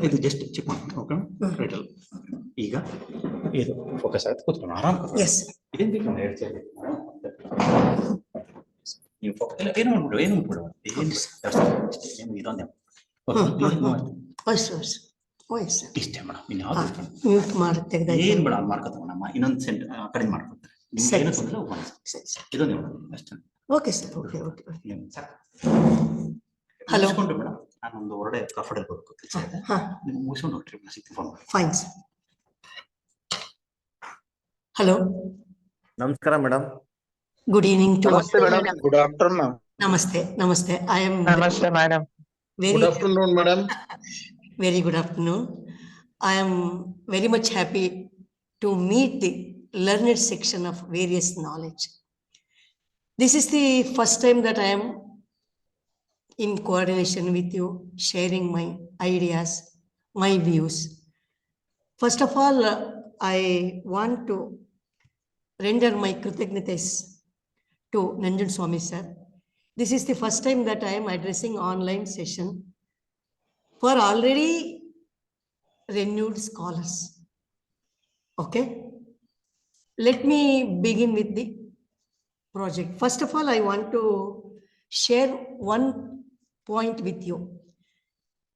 ಇದು just check ಮಾಡಿ. Okay right ಅಲ್ಲ ಈಗ ಇದು ಫೋಕಸ್ ಆಯ್ತು. ಕೂತ್ಕೊಂಡು ಆರಾಮ್ ಇದೇನು ಬೇಕು ಹೇಳ್ತೀವಿ ನೀವು ಏನು ಮಾಡ್ಬಿಡು ಏನು ಮಾಡ್ಬಿಡು ಏನು ಇದೊಂದೇ ಇಷ್ಟೇ ಮೇಡಮ್. ಇನ್ನು ಯಾವ್ದು ಏನು ಬೇಡ ಮಾಡ್ಕೊತಮ್ಮ ಇನ್ನೊಂದು ಸೆಂಟ್ ಕಡಿಮೆ ಮಾಡ್ಕೊತಾರೆ ಏನು ತೊಂದರೆ ಇದೊಂದೇ ಮೇಡಮ್ ಅಷ್ಟೇ. Okay sir. Okay okay hello madam, ನಾನೊಂದು ಹೊರಡೆ ಕಾಫಡೆ ಹೋಗ್ಬೇಕು ಕೆಲಸ ಇದೆ, ನೀವು ಮುಗಿಸ್ಕೊಂಡು ಹೋಗ್ರಿ ಸಿಕ್ತು ಫೋನ್ ಮಾಡಿ. Fine sir. ಹಲೋ ನಮಸ್ಕಾರ ಮೇಡಮ್. ಗುಡ್ ಈವ್ನಿಂಗ್ ಟು ನಮಸ್ತೆ ಮೇಡಮ್. Good afternoon. ನಮಸ್ತೆ ನಮಸ್ತೆ. ಐ ಆಮ್ ನಮಸ್ತೆ madam. Good afternoon madam. Very good afternoon. I am very much happy to meet the learned section of various knowledge. This is the first time that I am in coordination with you, sharing my ideas, my views. First of all, I want to render my kritagnatas to Nanjan Swami sir. This is the first time that I am addressing online session for already renewed scholars. Okay, let me begin with the project. First of all, I want to share one point with you.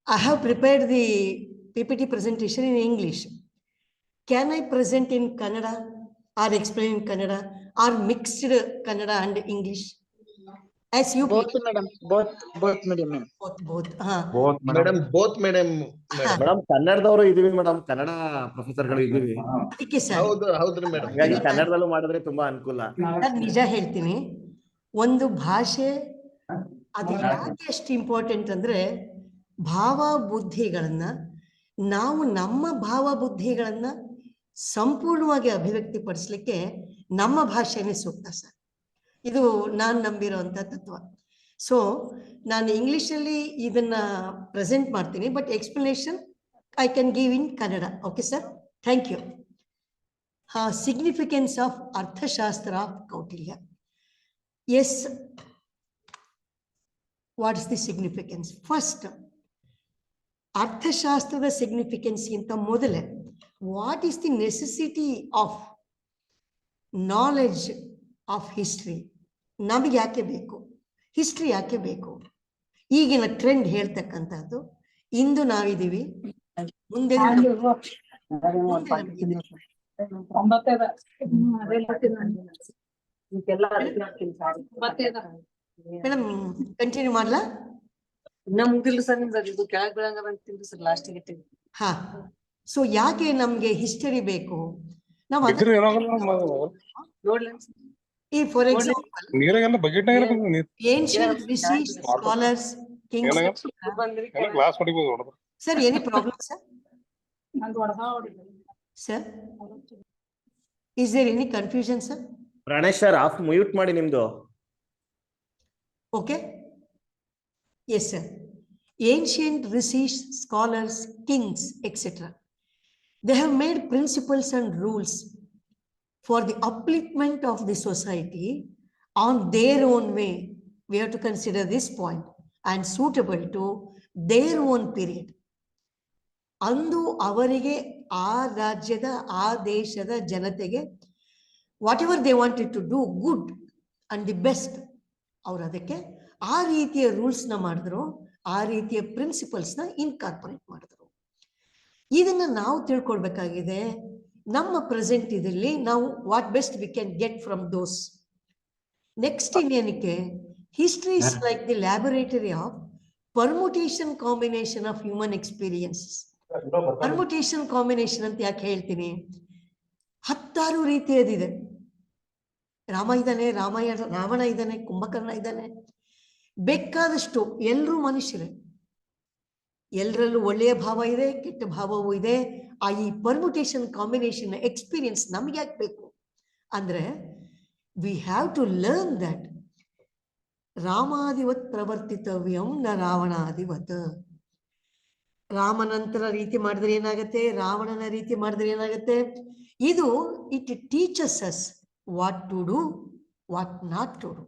I have prepared the PPT presentation in English. Can I present in Kannada or explain in Kannada or mixed Kannada and English? As you both madam, both medium. Both madam, both madam. Madam ಕನ್ನಡದವರು ಇದೀವಿ madam, Kannada professor ಗಳು ಇದೀವಿ. ಹೌದ್ರಿ madam. ಹಾಗಾಗಿ ಕನ್ನಡದಲ್ಲೂ ಮಾಡಿದ್ರೆ ತುಂಬಾ ಅನುಕೂಲ. ನಿಜ ಹೇಳ್ತೀನಿ, ಒಂದು ಭಾಷೆ ಅದು ಯಾಕೆ ಎಷ್ಟು ಇಂಪಾರ್ಟೆಂಟ್ ಅಂದ್ರೆ ಭಾವ ಬುದ್ಧಿಗಳನ್ನ ನಾವು ನಮ್ಮ ಭಾವ ಬುದ್ಧಿಗಳನ್ನ ಸಂಪೂರ್ಣವಾಗಿ ಅಭಿವ್ಯಕ್ತಿ ಪಡಿಸ್ಲಿಕ್ಕೆ ನಮ್ಮ ಭಾಷೆನೇ ಸೂಕ್ತ ಸರ್. ಇದು ನಾನು ನಂಬಿರುವಂತ ತತ್ವ. ಸೊ ನಾನು ಇಂಗ್ಲಿಷಲ್ಲಿ ಇದನ್ನ ಪ್ರೆಸೆಂಟ್ ಮಾಡ್ತೀನಿ, but explanation I can give in Kannada. Okay sir, thank you. Significance of Arthashastra of Kautilya. Yes, what is the significance? First, ಅರ್ಥಶಾಸ್ತ್ರದ ಸಿಗ್ನಿಫಿಕೆನ್ಸ್ ಗಿಂತ ಮೊದಲೇ what is the necessity of knowledge of history? ನಮಗೆ ಯಾಕೆ ಬೇಕು ಹಿಸ್ಟ್ರಿ? ಯಾಕೆ ಬೇಕು? ಈಗಿನ ಟ್ರೆಂಡ್ ಹೇಳ್ತಕ್ಕಂಥದ್ದು, ಇಂದು ನಾವಿದ್ದೀವಿ, ಮುಂದೆ ಮೇಡಮ್ ಕಂಟಿನ್ಯೂ ಮಾಡ್ಲಾ? ಹಾ, ಸೊ ಯಾಕೆ ನಮ್ಗೆ ಹಿಸ್ಟರಿ ಬೇಕು? ನಾವು ಈ for example ancient rishis, scholars, kings. Sir any problem sir? Sir is there any confusion sir? Pranesh sir off mute ಮಾಡಿ ನಿಮ್ದು. Okay, yes sir. Ancient rishis, scholars, kings etcetera, they have made principles and rules for the upliftment of the society on their own way. We have to consider this point, and suitable to their own period. ಅಂದು ಅವರಿಗೆ, ಆ ರಾಜ್ಯದ, ಆ ದೇಶದ ಜನತೆಗೆ whatever they wanted to do good and the best, ಅವ್ರು ಅದಕ್ಕೆ ಆ ರೀತಿಯ ರೂಲ್ಸ್ನ ಮಾಡಿದ್ರು, ಆ ರೀತಿಯ ಪ್ರಿನ್ಸಿಪಲ್ಸ್ನ ಇನ್ಕಾರ್ಪೊರೇಟ್ ಮಾಡಿದ್ರು. ಇದನ್ನ ನಾವು ತಿಳ್ಕೊಳ್ಬೇಕಾಗಿದೆ. ನಮ್ಮ ಪ್ರೆಸೆಂಟ್ ಇದರಲ್ಲಿ ನಾವು what best we can get from those. Next ಇನ್ನೇನಕ್ಕೆ, history is like the laboratory of permutation combination of human experiences. Permutation combination ಅಂತ ಯಾಕೆ ಹೇಳ್ತೀನಿ? 10 ರೀತಿಯದಿದೆ. ರಾಮ ಇದ್ದಾನೆ, ರಾವಣ ಇದ್ದಾನೆ, ಕುಂಭಕರ್ಣ ಇದ್ದಾನೆ, ಬೇಕಾದಷ್ಟು. ಎಲ್ಲರೂ ಮನುಷ್ಯರೇ, ಎಲ್ಲರಲ್ಲೂ ಒಳ್ಳೆಯ ಭಾವ ಇದೆ, ಕೆಟ್ಟ ಭಾವವೂ ಇದೆ. ಈ ಪರ್ಮುಟೇಷನ್ ಕಾಂಬಿನೇಷನ್ ಎಕ್ಸ್ಪೀರಿಯನ್ಸ್ ನಮ್ಗೆ ಯಾಕೆ ಬೇಕು ಅಂದ್ರೆ, we have to learn that ರಾಮಾದಿವತ್ ಪ್ರವರ್ತಿತವ್ಯಂ ನ ರಾವಣಾದಿವತ್. ರಾಮನಂತರ ರೀತಿ ಮಾಡಿದ್ರೆ ಏನಾಗುತ್ತೆ, ರಾವಣನ ರೀತಿ ಮಾಡಿದ್ರೆ ಏನಾಗುತ್ತೆ? ಇದು it teaches us what to do, what not to do.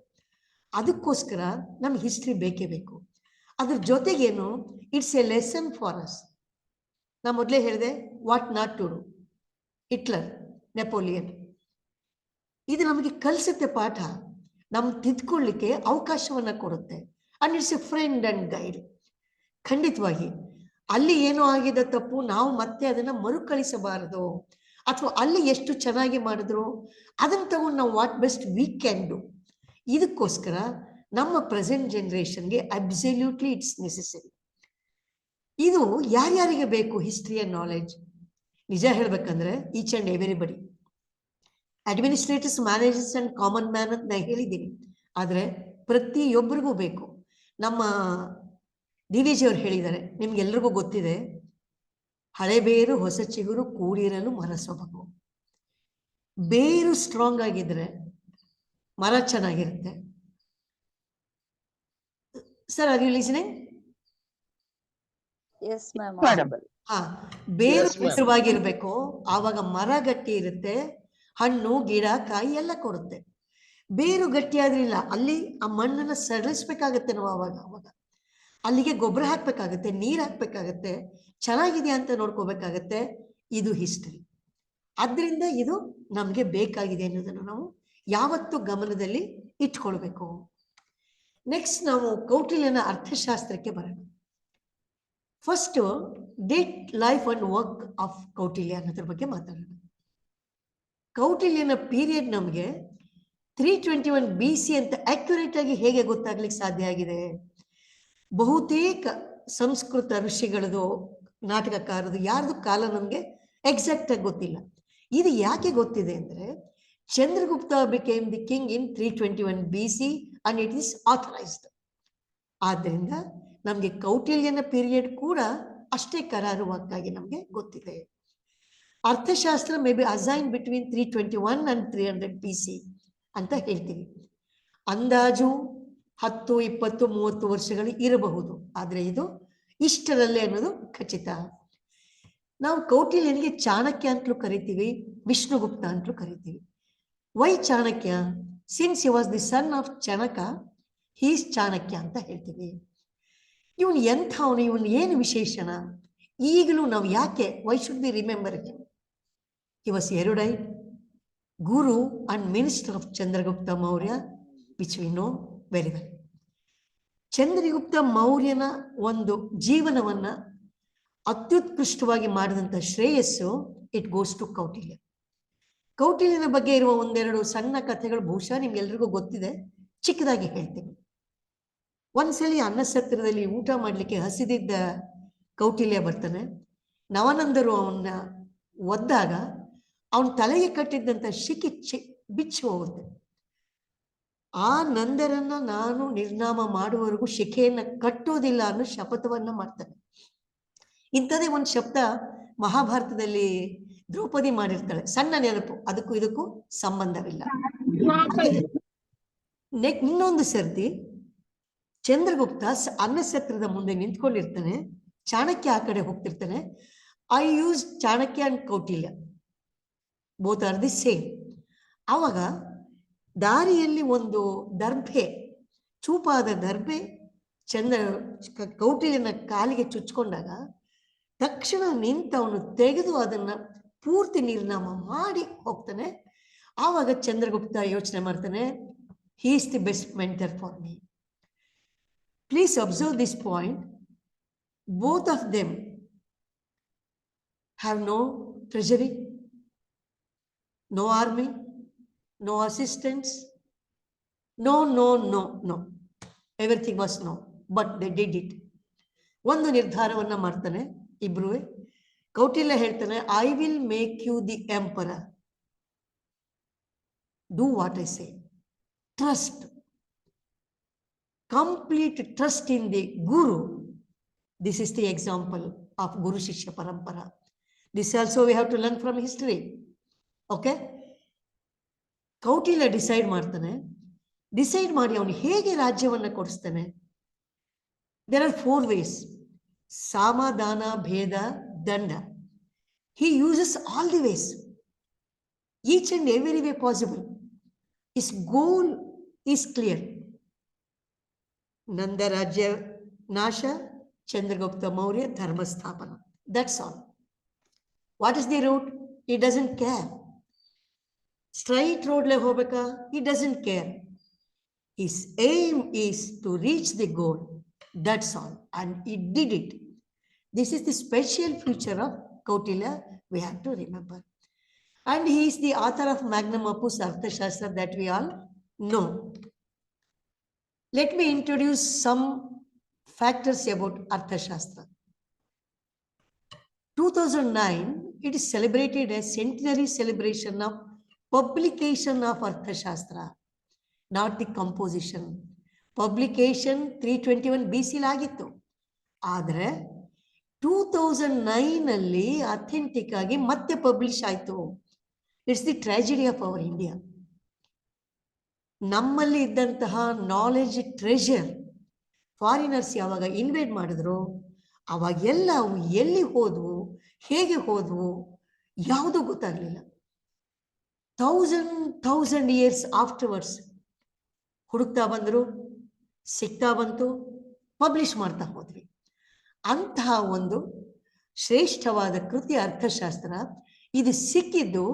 ಅದಕ್ಕೋಸ್ಕರ ನಮ್ಗೆ ಹಿಸ್ಟ್ರಿ ಬೇಕೇ ಬೇಕು. ಅದ್ರ ಜೊತೆಗೇನು it's a lesson for us. ನಾ ಮೊದಲೇ ಹೇಳಿದೆ what not to do. Hitler, Napoleon, ಇದು ನಮಗೆ ಕಲಿಸುತ್ತೆ ಪಾಠ. ನಮ್ ತಿದ್ಕೊಳ್ಳಿಕ್ಕೆ ಅವಕಾಶವನ್ನ ಕೊಡುತ್ತೆ. And it's a friend and guide. ಖಂಡಿತವಾಗಿ ಅಲ್ಲಿ ಏನೋ ಆಗಿದೆ ತಪ್ಪು, ನಾವು ಮತ್ತೆ ಅದನ್ನ ಮರುಕಳಿಸಬಾರದು. ಅಥವಾ ಅಲ್ಲಿ ಎಷ್ಟು ಚೆನ್ನಾಗಿ ಮಾಡಿದ್ರು ಅದನ್ನ ತಗೊಂಡು ನಾವು what best we can do. ಇದಕ್ಕೋಸ್ಕರ ನಮ್ಮ ಪ್ರೆಸೆಂಟ್ ಜನರೇಷನ್ಗೆ ಅಬ್ಸಲ್ಯೂಟ್ಲಿ ಇಟ್ಸ್ ನೆಸೆಸರಿ. ಇದು ಯಾರ್ಯಾರಿಗೆ ಬೇಕು ಹಿಸ್ಟ್ರಿ ಅಂಡ್ ನಾಲೆಡ್ಜ್? ನಿಜ ಹೇಳ್ಬೇಕಂದ್ರೆ each and everybody. Administrators, managers and common man ಅಂತ ನಾನು ಹೇಳಿದ್ದೀನಿ. ಆದರೆ ಪ್ರತಿಯೊಬ್ಬರಿಗೂ ಬೇಕು. ನಮ್ಮ DVG ಅವರು ಹೇಳಿದ್ದಾರೆ, ನಿಮ್ಗೆಲ್ರಿಗೂ ಗೊತ್ತಿದೆ, ಹಳೆ ಬೇರು ಹೊಸ ಚಿಗುರು ಕೂಡಿರಲು ಮರ ಸೊಬಗು. ಬೇರು ಸ್ಟ್ರಾಂಗ್ ಆಗಿದ್ರೆ ಮರ ಚೆನ್ನಾಗಿರುತ್ತೆ. Sir are you listening? Yes, ma'am. ಹಾ, ಬೇರು Yes, ma'am. ಹಸಿರುವಾಗಿರ್ಬೇಕು, ಆವಾಗ ಮರ ಗಟ್ಟಿ ಇರುತ್ತೆ, ಹಣ್ಣು ಗಿಡ ಕಾಯಿ ಎಲ್ಲ ಕೊಡುತ್ತೆ. ಬೇರು ಗಟ್ಟಿ ಆದ್ರಿಲ್ಲ, ಅಲ್ಲಿ ಆ ಮಣ್ಣನ್ನ ಸಡಿಲಿಸ್ಬೇಕಾಗತ್ತೆ ನಾವು. ಅವಾಗ ಅಲ್ಲಿಗೆ ಗೊಬ್ಬರ ಹಾಕ್ಬೇಕಾಗತ್ತೆ, ನೀರ್ ಹಾಕ್ಬೇಕಾಗತ್ತೆ, ಚೆನ್ನಾಗಿದೆಯಾ ಅಂತ ನೋಡ್ಕೋಬೇಕಾಗತ್ತೆ. ಇದು ಹಿಸ್ಟ್ರಿ. ಆದ್ರಿಂದ ಇದು ನಮ್ಗೆ ಬೇಕಾಗಿದೆ ಅನ್ನೋದನ್ನು ನಾವು ಯಾವತ್ತೂ ಗಮನದಲ್ಲಿ ಇಟ್ಕೊಳ್ಬೇಕು. ನೆಕ್ಸ್ಟ್ ನಾವು ಕೌಟಿಲ್ಯನ ಅರ್ಥಶಾಸ್ತ್ರಕ್ಕೆ ಬರೋಣ. First date, life and work of Kautilya ಅನ್ನೋದ್ರ ಬಗ್ಗೆ ಮಾತಾಡೋಣ. ಕೌಟಿಲ್ಯನ ಪೀರಿಯಡ್ ನಮಗೆ 321 BC ಅಂತ ಅಕ್ಯುರೇಟ್ ಆಗಿ ಹೇಗೆ ಗೊತ್ತಾಗ್ಲಿಕ್ಕೆ ಸಾಧ್ಯ ಆಗಿದೆ? ಬಹುತೇಕ ಸಂಸ್ಕೃತ ಋಷಿಗಳದು, ನಾಟಕಕಾರದು, ಯಾರ್ದು ಕಾಲ ನಮಗೆ ಎಕ್ಸಾಕ್ಟ್ ಆಗಿ ಗೊತ್ತಿಲ್ಲ. ಇದು ಯಾಕೆ ಗೊತ್ತಿದೆ ಅಂದ್ರೆ, Chandragupta became the king in 321 BC and it is authorised. ಆದ್ದರಿಂದ ನಮಗೆ ಕೌಟಿಲ್ಯನ ಪೀರಿಯಡ್ ಕೂಡ ಅಷ್ಟೇ ಕರಾರುವಾಕ್ಕಾಗಿ ನಮಗೆ ಗೊತ್ತಿದೆ. ಅರ್ಥಶಾಸ್ತ್ರ may be assign between 321 and 300 BC ಅಂತ ಹೇಳ್ತೀವಿ. ಅಂದಾಜು 10, 20, 30 ವರ್ಷಗಳು ಇರಬಹುದು, ಆದರೆ ಇದು ಇಷ್ಟರಲ್ಲೇ ಅನ್ನೋದು ಖಚಿತ. ನಾವು ಕೌಟಿಲ್ಯನಿಗೆ ಚಾಣಕ್ಯ ಅಂತಲೂ ಕರಿತೀವಿ, ವಿಷ್ಣುಗುಪ್ತ ಅಂತಲೂ ಕರಿತೀವಿ. Why Chanakya? Since he was the son of Chanaka, he's Chanakya ಅಂತ ಹೇಳ್ತೀವಿ. ಇವನು ಎಂಥವನು, ಇವನು ಏನು ವಿಶೇಷಣ? ಈಗಲೂ ನಾವು ಯಾಕೆ, why should be remember him? He was erudite, guru and minister of Chandragupta Maurya, which we know very well. ಚಂದ್ರಗುಪ್ತ ಮೌರ್ಯನ ಒಂದು ಜೀವನವನ್ನ ಅತ್ಯುತ್ಕೃಷ್ಟವಾಗಿ ಮಾಡಿದಂಥ ಶ್ರೇಯಸ್ಸು ಇಟ್ ಗೋಸ್ ಟು ಕೌಟಿಲ್ಯ. ಕೌಟಿಲ್ಯನ ಬಗ್ಗೆ ಇರುವ ಒಂದೆರಡು ಸಣ್ಣ ಕಥೆಗಳು ಬಹುಶಃ ನಿಮ್ಗೆಲ್ರಿಗೂ ಗೊತ್ತಿದೆ, ಚಿಕ್ಕದಾಗಿ ಹೇಳ್ತೀನಿ. ಒಂದ್ಸಲಿ ಅನ್ನಸತ್ರದಲ್ಲಿ ಊಟ ಮಾಡ್ಲಿಕ್ಕೆ ಹಸಿದಿದ್ದ ಕೌಟಿಲ್ಯ ಬರ್ತಾನೆ. ನವನಂದರು ಅವನ್ನ ಒದ್ದಾಗ ಅವನ ತಲೆಗೆ ಕಟ್ಟಿದ್ದಂಥ ಶಿಖಿ ಬಿಚ್ಚಿ ಹೋಗುತ್ತೆ. ಆ ನಂದರನ್ನ ನಾನು ನಿರ್ನಾಮ ಮಾಡುವವರೆಗೂ ಶಿಖೆಯನ್ನ ಕಟ್ಟೋದಿಲ್ಲ ಅನ್ನೋ ಶಪಥವನ್ನ ಮಾಡ್ತಾನೆ. ಇಂಥದೇ ಒಂದು ಶಬ್ದ ಮಹಾಭಾರತದಲ್ಲಿ ದ್ರೌಪದಿ ಮಾಡಿರ್ತಾಳೆ, ಸಣ್ಣ ನೆನಪು, ಅದಕ್ಕೂ ಇದಕ್ಕೂ ಸಂಬಂಧವಿಲ್ಲ. ಇನ್ನೊಂದು ಸರ್ತಿ ಚಂದ್ರಗುಪ್ತ ಅನ್ನಸತ್ರದ ಮುಂದೆ ನಿಂತ್ಕೊಂಡಿರ್ತಾನೆ, ಚಾಣಕ್ಯ ಆ ಕಡೆ ಹೋಗ್ತಿರ್ತಾನೆ. I use Chanakya and Kautilya, both are the same. ಆವಾಗ ದಾರಿಯಲ್ಲಿ ಒಂದು ದರ್ಭೆ, ಚೂಪಾದ ದರ್ಭೆ ಕೌಟಿಲ್ಯನ ಕಾಲಿಗೆ ಚುಚ್ಕೊಂಡಾಗ ತಕ್ಷಣ ನಿಂತವನು ತೆಗೆದು ಅದನ್ನ ಪೂರ್ತಿ ನಿರ್ನಾಮ ಮಾಡಿ ಹೋಗ್ತಾನೆ. ಆವಾಗ ಚಂದ್ರಗುಪ್ತ ಯೋಚನೆ ಮಾಡ್ತಾನೆ, he is the best mentor for me. Please observe this point. Both of them have no treasury, no army, no assistants, no. Everything was no, but they did it. ಒಂದು ನಿರ್ಧಾರವನ್ನ ಮಾಡ್ತಾನೆ ಇಬ್ರು. ಕೌಟಿಲ್ಯ ಹೇಳ್ತಾನೆ, I will make you the emperor. Do what I say. Trust, complete trust in the guru. This is the example of guru shishya parampara. This also we have to learn from history. Okay, Kautilya decide ಮಾಡ್ತಾನೆ. Decide ಮಾಡಿ ಅವನು ಹೇಗೆ ರಾಜ್ಯವನ್ನ ಕೊಡಿಸ್ತಾನೆ. There are 4 ways: ಸಾಮ, ದಾನ, ಭೇದ, ದಂಡ. He uses all the ways, each and every way possible. His goal is clear. ನಂದ ರಾಜ್ಯ Nasha, Chandragupta Maurya, Dharma Sthapana. That's all. What is the route? He doesn't care. Straight road le hobeka, he doesn't care. His aim is to reach the goal. That's all. And he did it. This is the special feature of Kautilya we have to remember. And he is the author of Magnum Opus Arthashastra that we all know. Let me introduce some factors about Arthashastra. 2009, it is celebrated as centenary celebration of publication of Arthashastra, not the composition. Publication 321 BC ಆಗಿತ್ತು. ಆದರೆ 2009 ಅಲ್ಲಿ authentic ಆಗಿ ಮತ್ತೆ publish ಆಯಿತು. It's the tragedy of our India. ನಮ್ಮಲ್ಲಿ ಇದ್ದಂತಹ knowledge treasure foreigners ಯಾವಾಗ invade ಮಾಡಿದ್ರು ಅವಾಗೆಲ್ಲ ಅವು ಎಲ್ಲಿ ಹೋದ್ವು, ಹೇಗೆ ಹೋದ್ವು, ಯಾವುದೂ ಗೊತ್ತಾಗಲಿಲ್ಲ. 1000 years ಆಫ್ಟರ್ವರ್ಡ್ಸ್ ಹುಡುಕ್ತಾ ಬಂದರು, ಸಿಗ್ತಾ ಬಂತು, ಪಬ್ಲಿಷ್ ಮಾಡ್ತಾ ಹೋದ್ವಿ. ಅಂತಹ ಒಂದು ಶ್ರೇಷ್ಠವಾದ ಕೃತಿ ಅರ್ಥಶಾಸ್ತ್ರ. ಇದು ಸಿಕ್ಕಿದ್ದು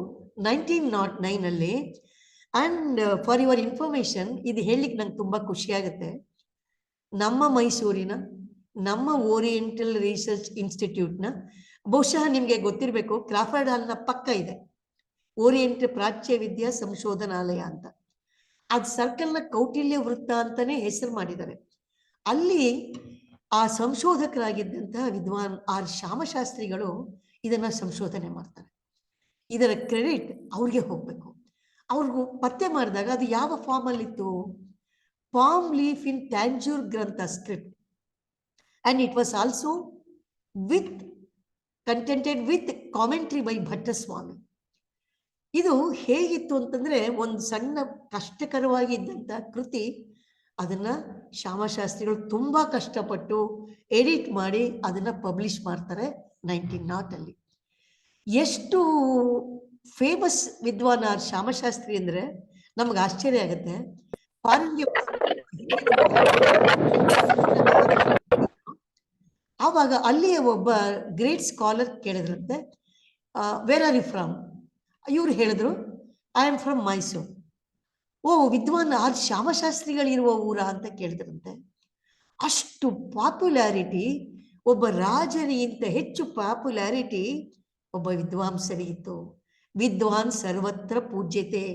1909 ಅಲ್ಲಿ. ಅಂಡ್ ಫಾರ್ ಯುವರ್ ಇನ್ಫಾರ್ಮೇಶನ್, ಇದು ಹೇಳಲಿಕ್ಕೆ ನಂಗೆ ತುಂಬ ಖುಷಿಯಾಗುತ್ತೆ. ನಮ್ಮ ಮೈಸೂರಿನ ನಮ್ಮ ಓರಿಯೆಂಟಲ್ ರಿಸರ್ಚ್ ಇನ್ಸ್ಟಿಟ್ಯೂಟ್ನ, ಬಹುಶಃ ನಿಮಗೆ ಗೊತ್ತಿರಬೇಕು, ಕ್ರಾಫರ್ಡ್ ಹಾಲ್ನ ಪಕ್ಕ ಇದೆ ಓರಿಯೆಂಟಲ್ ಪ್ರಾಚ್ಯ ವಿದ್ಯಾ ಸಂಶೋಧನಾಲಯ ಅಂತ. ಅದು ಸರ್ಕಲ್ನ ಕೌಟಿಲ್ಯ ವೃತ್ತ ಅಂತಾನೆ ಹೆಸರು ಮಾಡಿದ್ದಾರೆ. ಅಲ್ಲಿ ಆ ಸಂಶೋಧಕರಾಗಿದ್ದಂತಹ ವಿದ್ವಾನ್ ಆರ್ ಶ್ಯಾಮಶಾಸ್ತ್ರಿಗಳು ಇದನ್ನ ಸಂಶೋಧನೆ ಮಾಡ್ತಾರೆ. ಇದರ ಕ್ರೆಡಿಟ್ ಅವ್ರಿಗೆ ಹೋಗ್ಬೇಕು. ಅವ್ರಿಗೂ ಪತ್ತೆ ಮಾಡಿದಾಗ ಅದು ಯಾವ ಫಾರ್ಮಲ್ಲಿತ್ತು? ಪಾಮ್ ಲೀಫ್ ಇನ್ ಟ್ಯಾಂಜೂರ್ ಗ್ರಂಥ script. And it was also contented with commentary by ಭಟ್ಟಸ್ವಾಮಿ. ಇದು ಹೇಗಿತ್ತು ಅಂತಂದ್ರೆ, ಒಂದು ಸಣ್ಣ ಕಷ್ಟಕರವಾಗಿದ್ದಂಥ ಕೃತಿ, ಅದನ್ನ ಶ್ಯಾಮಶಾಸ್ತ್ರಿಗಳು ತುಂಬಾ ಕಷ್ಟಪಟ್ಟು ಎಡಿಟ್ ಮಾಡಿ ಅದನ್ನ ಪಬ್ಲಿಷ್ ಮಾಡ್ತಾರೆ 1900 ಅಲ್ಲಿ. ಎಷ್ಟು ಫೇಮಸ್ ವಿದ್ವಾನ್ ಆರ್ ಶ್ಯಾಮಶಾಸ್ತ್ರಿ ಅಂದ್ರೆ ನಮ್ಗೆ ಆಶ್ಚರ್ಯ ಆಗುತ್ತೆ. ಫಾರಿನ್ಗೆ ಆವಾಗ ಅಲ್ಲಿಯ ಒಬ್ಬ ಗ್ರೇಟ್ ಸ್ಕಾಲರ್ ಕೇಳಿದ್ರಂತೆ, ವೇರ್ ಆರ್ ಯು ಫ್ರಮ್? ಇವ್ರು ಹೇಳಿದ್ರು, I am from Mysuru. Oh, Vidwan R ಶ್ಯಾಮಶಾಸ್ತ್ರಿಗಳಿರುವ ಊರ ಅಂತ ಕೇಳಿದ್ರಂತೆ. ಅಷ್ಟು ಪಾಪ್ಯುಲಾರಿಟಿ, ಒಬ್ಬ ರಾಜನಿಗಿಂತ ಹೆಚ್ಚು ಪಾಪ್ಯುಲಾರಿಟಿ ಒಬ್ಬ ವಿದ್ವಾಂಸರಿಗಿತ್ತು. ವಿದ್ವಾನ್ ಸರ್ವತ್ರ ಪೂಜ್ಯತೆ.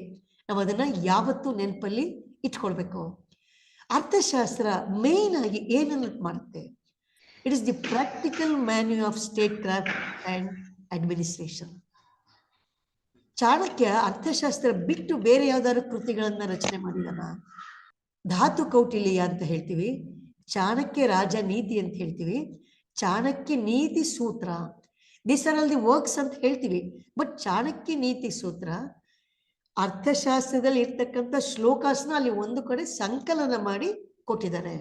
ನಾವು ಅದನ್ನ ಯಾವತ್ತೂ ನೆನಪಲ್ಲಿ ಇಟ್ಕೊಳ್ಬೇಕು. ಅರ್ಥಶಾಸ್ತ್ರ ಮೇನ್ ಆಗಿ ಏನನ್ನು ಮಾಡುತ್ತೆ? It is the practical manual of statecraft and administration. Chanakya ಅರ್ಥಶಾಸ್ತ್ರ ಬಿಟ್ಟು ಬೇರೆ ಯಾವ್ದಾದ್ರು ಕೃತಿಗಳನ್ನ ರಚನೆ ಮಾಡಿದಾನ? ಧಾತು ಕೌಟಿಲ್ಯ ಅಂತ ಹೇಳ್ತೀವಿ, ಚಾಣಕ್ಯ ರಾಜ ನೀತಿ ಅಂತ ಹೇಳ್ತೀವಿ, ಚಾಣಕ್ಯ ನೀತಿ ಸೂತ್ರ, this are all the works ಅಂತ ಹೇಳ್ತೀವಿ. ಬಟ್ ಚಾಣಕ್ಯ ನೀತಿ ಸೂತ್ರ ಅರ್ಥಶಾಸ್ತ್ರದಲ್ಲಿ ಇರ್ತಕ್ಕಂಥ ಶ್ಲೋಕಾಸ್ನ ಅಲ್ಲಿ ಒಂದು ಕಡೆ ಸಂಕಲನ ಮಾಡಿ ಕೊಟ್ಟಿದ್ದಾರೆ.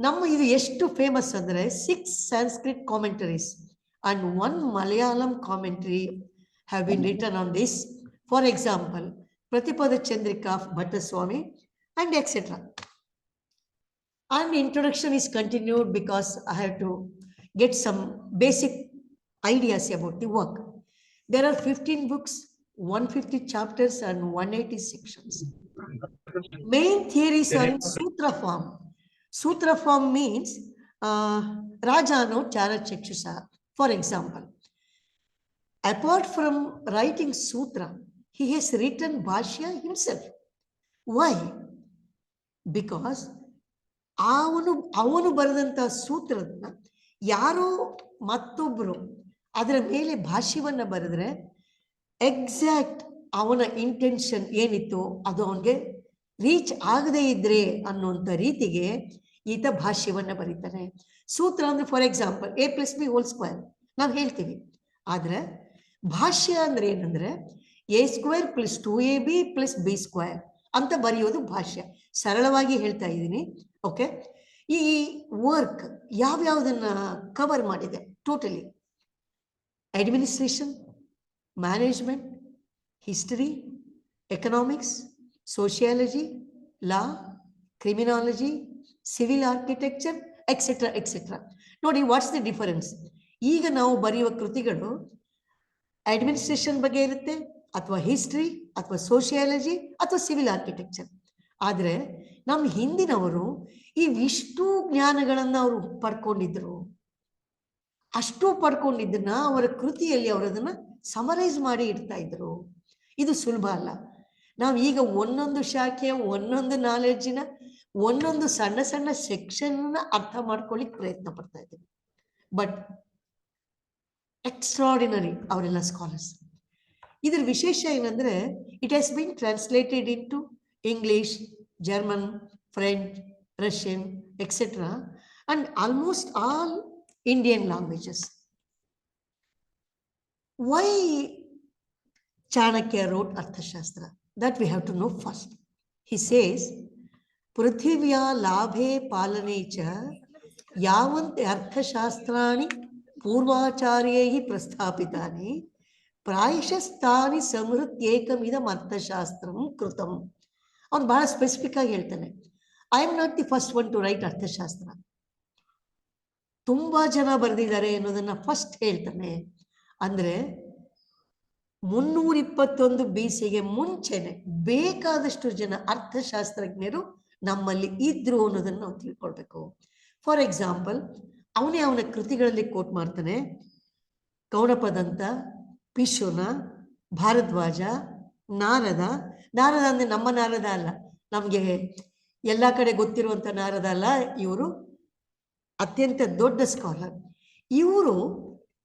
ನಮ್ಮ ಇದು ಎಷ್ಟು ಫೇಮಸ್ ಅಂದ್ರೆ 6 Sanskrit commentaries and 1 Malayalam commentary have been written on this. For example, Pratipada Chandrika of Bhattaswamy and etc. And introduction is continued because I have to get some basic ideas about the work. There are 15 books, 150 chapters and 180 sections. Main theories are in sutra form. Sutra form means Rajano Charachakshusa. For example, apart from writing sutra, he has written Bhashya himself. Why? Because ಅವನು ಬರೆದಂಥ ಸೂತ್ರದನ್ನ ಯಾರೋ ಮತ್ತೊಬ್ಬರು ಅದರ ಮೇಲೆ ಭಾಷ್ಯವನ್ನ ಬರೆದ್ರೆ exact ಅವನ intention ಏನಿತ್ತು ಅದು ಅವನಿಗೆ ರೀಚ್ ಆಗದೇ ಇದ್ರೆ ಅನ್ನುವಂಥ ರೀತಿಗೆ ಈತ ಭಾಷ್ಯವನ್ನ ಬರೀತಾನೆ. ಸೂತ್ರ ಅಂದ್ರೆ ಫಾರ್ ಎಕ್ಸಾಂಪಲ್ A+B² ನಾವು ಹೇಳ್ತೀವಿ. ಆದ್ರೆ ಭಾಷ್ಯ ಅಂದ್ರೆ ಏನಂದ್ರೆ A² + 2AB + B² ಅಂತ ಬರೆಯೋದು ಭಾಷ್ಯ. ಸರಳವಾಗಿ ಹೇಳ್ತಾ ಇದ್ದೀನಿ. ಓಕೆ, ಈ ವರ್ಕ್ ಯಾವ್ಯಾವುದನ್ನ ಕವರ್ ಮಾಡಿದೆ? Totally administration, management, history, economics, sociology, law, criminology, civil architecture etcetera etcetera. ನೋಡಿ, ವಾಟ್ಸ್ ದಿ ಡಿಫರೆನ್ಸ್? ಈಗ ನಾವು ಬರೆಯುವ ಕೃತಿಗಳು ಅಡ್ಮಿನಿಸ್ಟ್ರೇಷನ್ ಬಗ್ಗೆ ಇರುತ್ತೆ, ಅಥವಾ ಹಿಸ್ಟ್ರಿ, ಅಥವಾ ಸೋಷಿಯಾಲಜಿ, ಅಥವಾ ಸಿವಿಲ್ ಆರ್ಕಿಟೆಕ್ಚರ್. ಆದರೆ ನಮ್ಮ ಹಿಂದಿನವರು ಇವಿಷ್ಟು ಜ್ಞಾನಗಳನ್ನು ಅವರು ಪಡ್ಕೊಂಡಿದ್ರು. ಅಷ್ಟು ಪಡ್ಕೊಂಡಿದ್ದನ್ನ ಅವರ ಕೃತಿಯಲ್ಲಿ ಅವರು ಅದನ್ನ ಸಮರೈಸ್ ಮಾಡಿ ಇಡ್ತಾ ಇದ್ರು. ಇದು ಸುಲಭ ಅಲ್ಲ. ನಾವು ಈಗ ಒಂದೊಂದು ಶಾಖೆಯ ಒಂದೊಂದು ನಾಲೆಡ್ಜಿನ ಒಂದೊಂದು ಸಣ್ಣ ಸಣ್ಣ ಸೆಕ್ಷನ್ ಅರ್ಥ ಮಾಡ್ಕೊಳ್ಳಿಕ್ಕೆ ಪ್ರಯತ್ನ ಪಡ್ತಾ ಇದ್ದೀವಿ. ಬಟ್ ಎಕ್ಸ್ಟ್ರಾರ್ಡಿನರಿ ಅವರೆಲ್ಲ ಸ್ಕಾಲರ್ಸ್. ಇದ್ರ ವಿಶೇಷ ಏನಂದ್ರೆ, it has been translated into English, German, French, Russian, etcetera, and almost all Indian languages. Why Chanakya wrote Arthashastra? That we have to know first. He says, Prithivya labhe palane cha yavanti arthashastrani purvacharyehi prasthapitani prayashastani samrutyekam arthashastram krutam. ಅವನು ಬಹಳ specific ಆಗಿ ಹೇಳ್ತಾನೆ, I am not the first one to write Arthashastra. ತುಂಬಾ ಜನ ಬರೆದಿದ್ದಾರೆ ಅನ್ನೋದನ್ನ first ಹೇಳ್ತಾನೆ. ಅಂದ್ರೆ 321 BCಗೆ ಮುಂಚೆನೆ ಬೇಕಾದಷ್ಟು ಜನ ಅರ್ಥಶಾಸ್ತ್ರಜ್ಞರು ನಮ್ಮಲ್ಲಿ ಇದ್ರು ಅನ್ನೋದನ್ನ ನಾವು ತಿಳ್ಕೊಳ್ಬೇಕು. ಫಾರ್ ಎಕ್ಸಾಂಪಲ್, ಅವನ ಕೃತಿಗಳಲ್ಲಿ ಕೋಟ್ ಮಾಡ್ತಾನೆ ಕೌಣಪದಂತ, ಪಿಶುನ, ಭಾರದ್ವಾಜ, ನಾರದ. ನಾರದ ಅಂದ್ರೆ ನಮ್ಮ ನಾರದ ಅಲ್ಲ, ನಮ್ಗೆ ಎಲ್ಲ ಕಡೆ ಗೊತ್ತಿರುವಂತ ನಾರದ ಅಲ್ಲ. ಇವರು ಅತ್ಯಂತ ದೊಡ್ಡ ಸ್ಕಾಲರ್. ಇವರು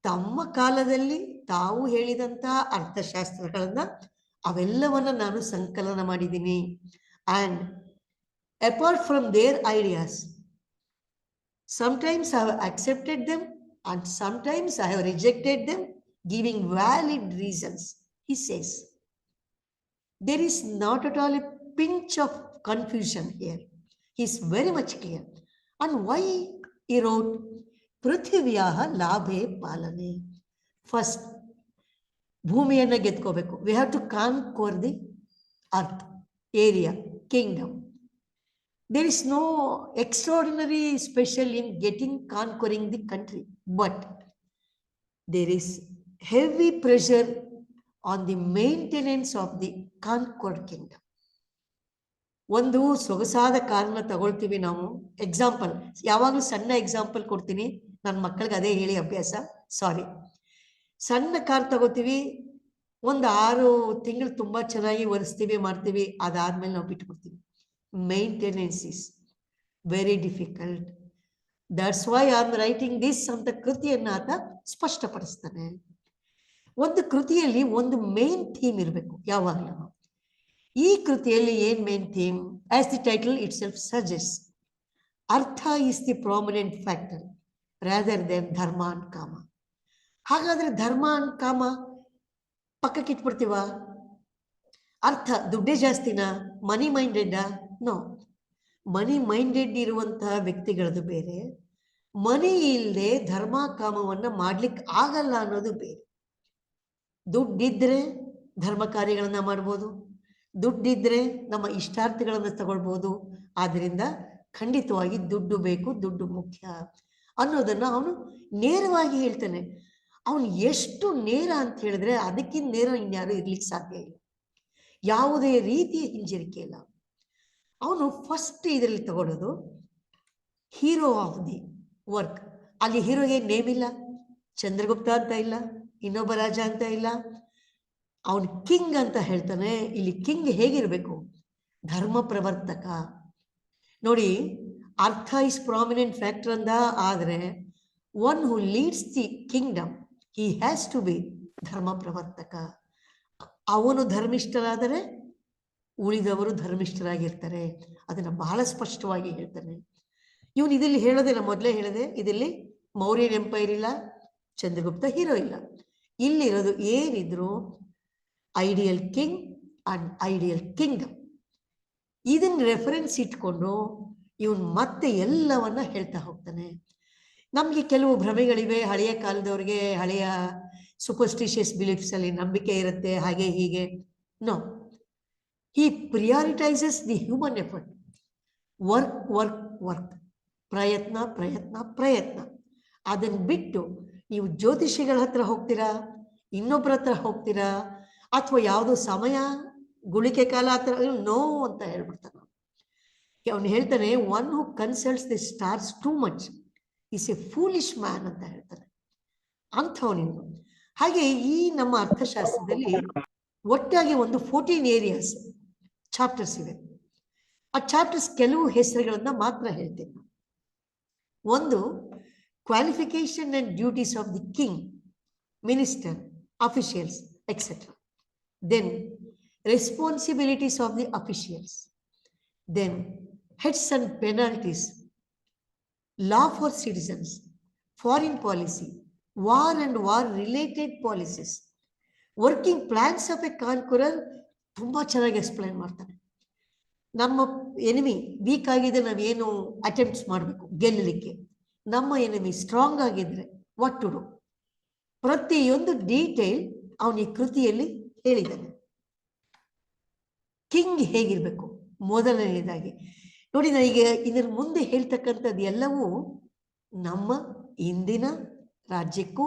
ತಮ್ಮ ಕಾಲದಲ್ಲಿ ತಾವು ಹೇಳಿದಂತ ಅರ್ಥಶಾಸ್ತ್ರಗಳನ್ನ ಅವೆಲ್ಲವನ್ನ ನಾನು ಸಂಕಲನ ಮಾಡಿದ್ದೀನಿ. And apart from their ideas, sometimes I have accepted them and sometimes I have rejected them, giving valid reasons. He says there is not at all a pinch of confusion here. He is very much clear. And why he wrote Prithivyaha labhe palane? First, ಭೂಮಿಯನ್ನು ಗೆದ್ಕೋಬೇಕು. We have to conquer the earth, area, kingdom. There is no extraordinary special in conquering the country, but there is heavy pressure on the maintenance of the conquered kingdom. ಒಂದು ಸೊಗಸಾದ ಕಾರಣ ತಗೊಳ್ತೀವಿ ನಾವು. Example, ಯಾವಾಗಲೂ ಸಣ್ಣ example ಕೊಡ್ತೀನಿ, ನನ್ನ ಮಕ್ಕಳಿಗೆ ಅದೇ ಹೇಳಿ ಅಭ್ಯಾಸ. ಸಾರಿ, ಸಣ್ಣ ಕಾರ್ ತಗೋತೀವಿ, ಒಂದು 6 ತಿಂಗಳು ತುಂಬಾ ಚೆನ್ನಾಗಿ ಒರೆಸ್ತೀವಿ, ಮಾಡ್ತೀವಿ, ಅದಾದ್ಮೇಲೆ ನಾವು ಬಿಟ್ಬಿಡ್ತೀವಿ. Maintenance is very difficult. That's why I am writing this ಅಂತ ಕೃತಿಯನ್ನ ಆತ ಸ್ಪಷ್ಟಪಡಿಸ್ತಾನೆ. ಒಂದು ಕೃತಿಯಲ್ಲಿ ಒಂದು ಮೇನ್ ಥೀಮ್ ಇರಬೇಕು ಯಾವಾಗಲೂ. ಈ ಕೃತಿಯಲ್ಲಿ ಏನ್ main theme? As the title itself suggest, artha is the prominent factor rather than dharma and kama. ಹಾಗಾದ್ರೆ ಧರ್ಮ ಅಂಡ್ ಕಾಮ ಪಕ್ಕಕ್ಕೆ ಇಟ್ಬಿಡ್ತೀವ? ಅರ್ಥ ದುಡ್ಡೇ ಜಾಸ್ತಿನಾ? Money minded? No. Money minded ಇರುವಂತಹ ವ್ಯಕ್ತಿಗಳದ್ದು ಬೇರೆ, ಮನಿ ಇಲ್ಲದೆ ಧರ್ಮ ಕಾಮವನ್ನ ಮಾಡ್ಲಿಕ್ಕೆ ಆಗಲ್ಲ ಅನ್ನೋದು ಬೇರೆ. ದುಡ್ಡಿದ್ರೆ ಧರ್ಮ ಕಾರ್ಯಗಳನ್ನ ಮಾಡ್ಬೋದು, ದುಡ್ಡಿದ್ರೆ ನಮ್ಮ ಇಷ್ಟಾರ್ಥಗಳನ್ನ ತಗೊಳ್ಬೋದು. ಆದ್ರಿಂದ ಖಂಡಿತವಾಗಿ ದುಡ್ಡು ಬೇಕು, ದುಡ್ಡು ಮುಖ್ಯ ಅನ್ನೋದನ್ನ ಅವನು ನೇರವಾಗಿ ಹೇಳ್ತಾನೆ. ಅವನು ಎಷ್ಟು ನೇರ ಅಂತ ಹೇಳಿದ್ರೆ ಅದಕ್ಕಿಂತ ನೇರ ಇನ್ಯಾರು ಇರ್ಲಿಕ್ಕೆ ಸಾಧ್ಯ ಇಲ್ಲ. ಯಾವುದೇ ರೀತಿಯ ಹಿಂಜರಿಕೆ ಇಲ್ಲ. ಅವನು ಫಸ್ಟ್ ಇದರಲ್ಲಿ ತಗೊಳ್ಳೋದು ಹೀರೋ ಆಫ್ ದಿ ವರ್ಕ್. ಅಲ್ಲಿ ಹೀರೋಗೆ ನೇಮ್ ಇಲ್ಲ, ಚಂದ್ರಗುಪ್ತ ಅಂತ ಇಲ್ಲ, ಇನ್ನೊಬ್ಬ ರಾಜ ಅಂತ ಇಲ್ಲ, ಅವನು ಕಿಂಗ್ ಅಂತ ಹೇಳ್ತಾನೆ. ಇಲ್ಲಿ ಕಿಂಗ್ ಹೇಗಿರ್ಬೇಕು? ಧರ್ಮ ಪ್ರವರ್ತಕ. ನೋಡಿ, ಅರ್ಥ ಇಸ್ ಪ್ರಾಮಿನೆಂಟ್ ಫ್ಯಾಕ್ಟರ್ ಅಂದ, ಆದ್ರೆ one who leads the kingdom he has to be ಧರ್ಮ ಪ್ರವರ್ತಕ. ಅವನು ಧರ್ಮಿಷ್ಠರಾದರೆ ಉಳಿದವರು ಧರ್ಮಿಷ್ಠರಾಗಿರ್ತಾರೆ. ಅದನ್ನ ಬಹಳ ಸ್ಪಷ್ಟವಾಗಿ ಹೇಳ್ತಾನೆ ಇವನು. ಇದರಲ್ಲಿ ಹೇಳೋದೆ, ನಾನು ಮೊದಲೇ ಹೇಳಿದೆ, ಇದರಲ್ಲಿ ಮೌರ್ಯನ್ ಎಂಪೈರ್ ಇಲ್ಲ, ಚಂದ್ರಗುಪ್ತ ಹೀರೋ ಇಲ್ಲ. ಇಲ್ಲಿರೋದು ಏನಿದ್ರು ideal king and ideal Kingdom. ಇದನ್ನ ರೆಫರೆನ್ಸ್ ಇಟ್ಕೊಂಡು ಇವನು ಮತ್ತೆ ಎಲ್ಲವನ್ನ ಹೇಳ್ತಾ ಹೋಗ್ತಾನೆ. ನಮ್ಗೆ ಕೆಲವು ಭ್ರಮೆಗಳಿವೆ, ಹಳೆಯ ಕಾಲದವ್ರಿಗೆ ಹಳೆಯ ಸೂಪರ್ಸ್ಟಿಷಿಯಸ್ ಬಿಲೀಫ್ಸ್ ಅಲ್ಲಿ ನಂಬಿಕೆ ಇರುತ್ತೆ, ಹಾಗೆ ಹೀಗೆ. No, he prioritizes the human effort. Work, work, work. ಪ್ರಯತ್ನ ಪ್ರಯತ್ನ ಪ್ರಯತ್ನ. ಅದನ್ನ ಬಿಟ್ಟು ನೀವು ಜ್ಯೋತಿಷಿಗಳ ಹತ್ರ ಹೋಗ್ತೀರಾ, ಇನ್ನೊಬ್ಬರ ಹತ್ರ ಹೋಗ್ತೀರಾ, ಅಥವಾ ಯಾವುದೋ ಸಮಯ ಗುಳಿಕೆ ಕಾಲ ಹತ್ರ ನೋ ಅಂತ ಹೇಳ್ಬಿಡ್ತಾನೆ. ಅವನು ಹೇಳ್ತಾನೆ, one who consults the stars too much is a foolish man ಅಂತ ಹೇಳ್ತಾನೆ. ಅಂಥವನಿನ್ನು. ಹಾಗೆ ಈ ನಮ್ಮ ಅರ್ಥಶಾಸ್ತ್ರದಲ್ಲಿ ಒಟ್ಟಾಗಿ ಒಂದು 14 ಏರಿಯಾಸ್ ಚಾಪ್ಟರ್ಸ್ ಇವೆ. ಆ ಚಾಪ್ಟರ್ಸ್ ಕೆಲವು ಹೆಸರುಗಳನ್ನ ಮಾತ್ರ ಹೇಳ್ತೇನೆ. ಒಂದು, qualification and duties of the king, minister, officials etcetera. Then responsibilities of the officials. Then heads and penalties, law for citizens, foreign policy, war and war related policies, working plans of a conqueror. ತುಂಬಾ ಚೆನ್ನಾಗಿ explain ಮಾಡ್ತಾನೆ. ನಮ್ಮ enemy weak ಆಗಿದ್ರೆ ನಾವೇನು attempts ಮಾಡಬೇಕು ಗೆಲ್ಲಲಿಕ್ಕೆ, ನಮ್ಮ enemy strong ಆಗಿದ್ರೆ what to do, ಪ್ರತಿಯೊಂದು ಡೀಟೇಲ್ ಅವನ ಈ ಕೃತಿಯಲ್ಲಿ ಹೇಳಿದ್ದಾನೆ. ಕಿಂಗ್ ಹೇಗಿರ್ಬೇಕು ಮೊದಲನೇದಾಗಿ ನೋಡಿ. ನನಗೆ ಇದರ ಮುಂದೆ ಹೇಳ್ತಕ್ಕಂಥದ್ದು ಎಲ್ಲವೂ ನಮ್ಮ ಇಂದಿನ ರಾಜ್ಯಕ್ಕೂ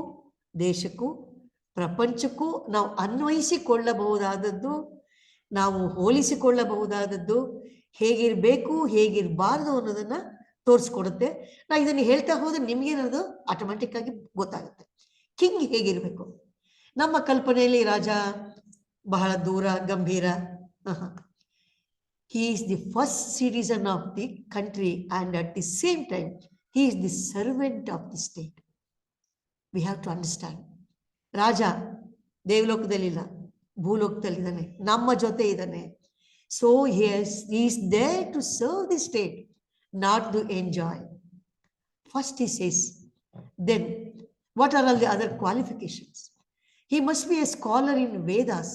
ದೇಶಕ್ಕೂ ಪ್ರಪಂಚಕ್ಕೂ ನಾವು ಅನ್ವಯಿಸಿಕೊಳ್ಳಬಹುದಾದದ್ದು, ನಾವು ಹೋಲಿಸಿಕೊಳ್ಳಬಹುದಾದದ್ದು, ಹೇಗಿರಬೇಕು ಹೇಗಿರಬಾರ್ದು ಅನ್ನೋದನ್ನ ತೋರಿಸ್ಕೊಡುತ್ತೆ. ನಾ ಇದನ್ನು ಹೇಳ್ತಾ ಹೋದ್ರೆ ನಿಮ್ಗೇನದು ಆಟೋಮ್ಯಾಟಿಕ್ ಆಗಿ ಗೊತ್ತಾಗುತ್ತೆ. ಕಿಂಗ್ ಹೇಗಿರ್ಬೇಕು, ನಮ್ಮ ಕಲ್ಪನೆಯಲ್ಲಿ ರಾಜ ಬಹಳ ದೂರ ಗಂಭೀರ. He is the first citizen of the country and at the same time he is the servant of the state. We have to understand. ರಾಜ ದೇವಲೋಕದಲ್ಲಿಲ್ಲ, ಭೂಲೋಕದಲ್ಲಿದ್ದಾನೆ, ನಮ್ಮ ಜೊತೆ ಇದ್ದಾನೆ. So he is there to serve the state, not to enjoy. First he says. Then what are all the other qualifications? He must be a scholar in Vedas,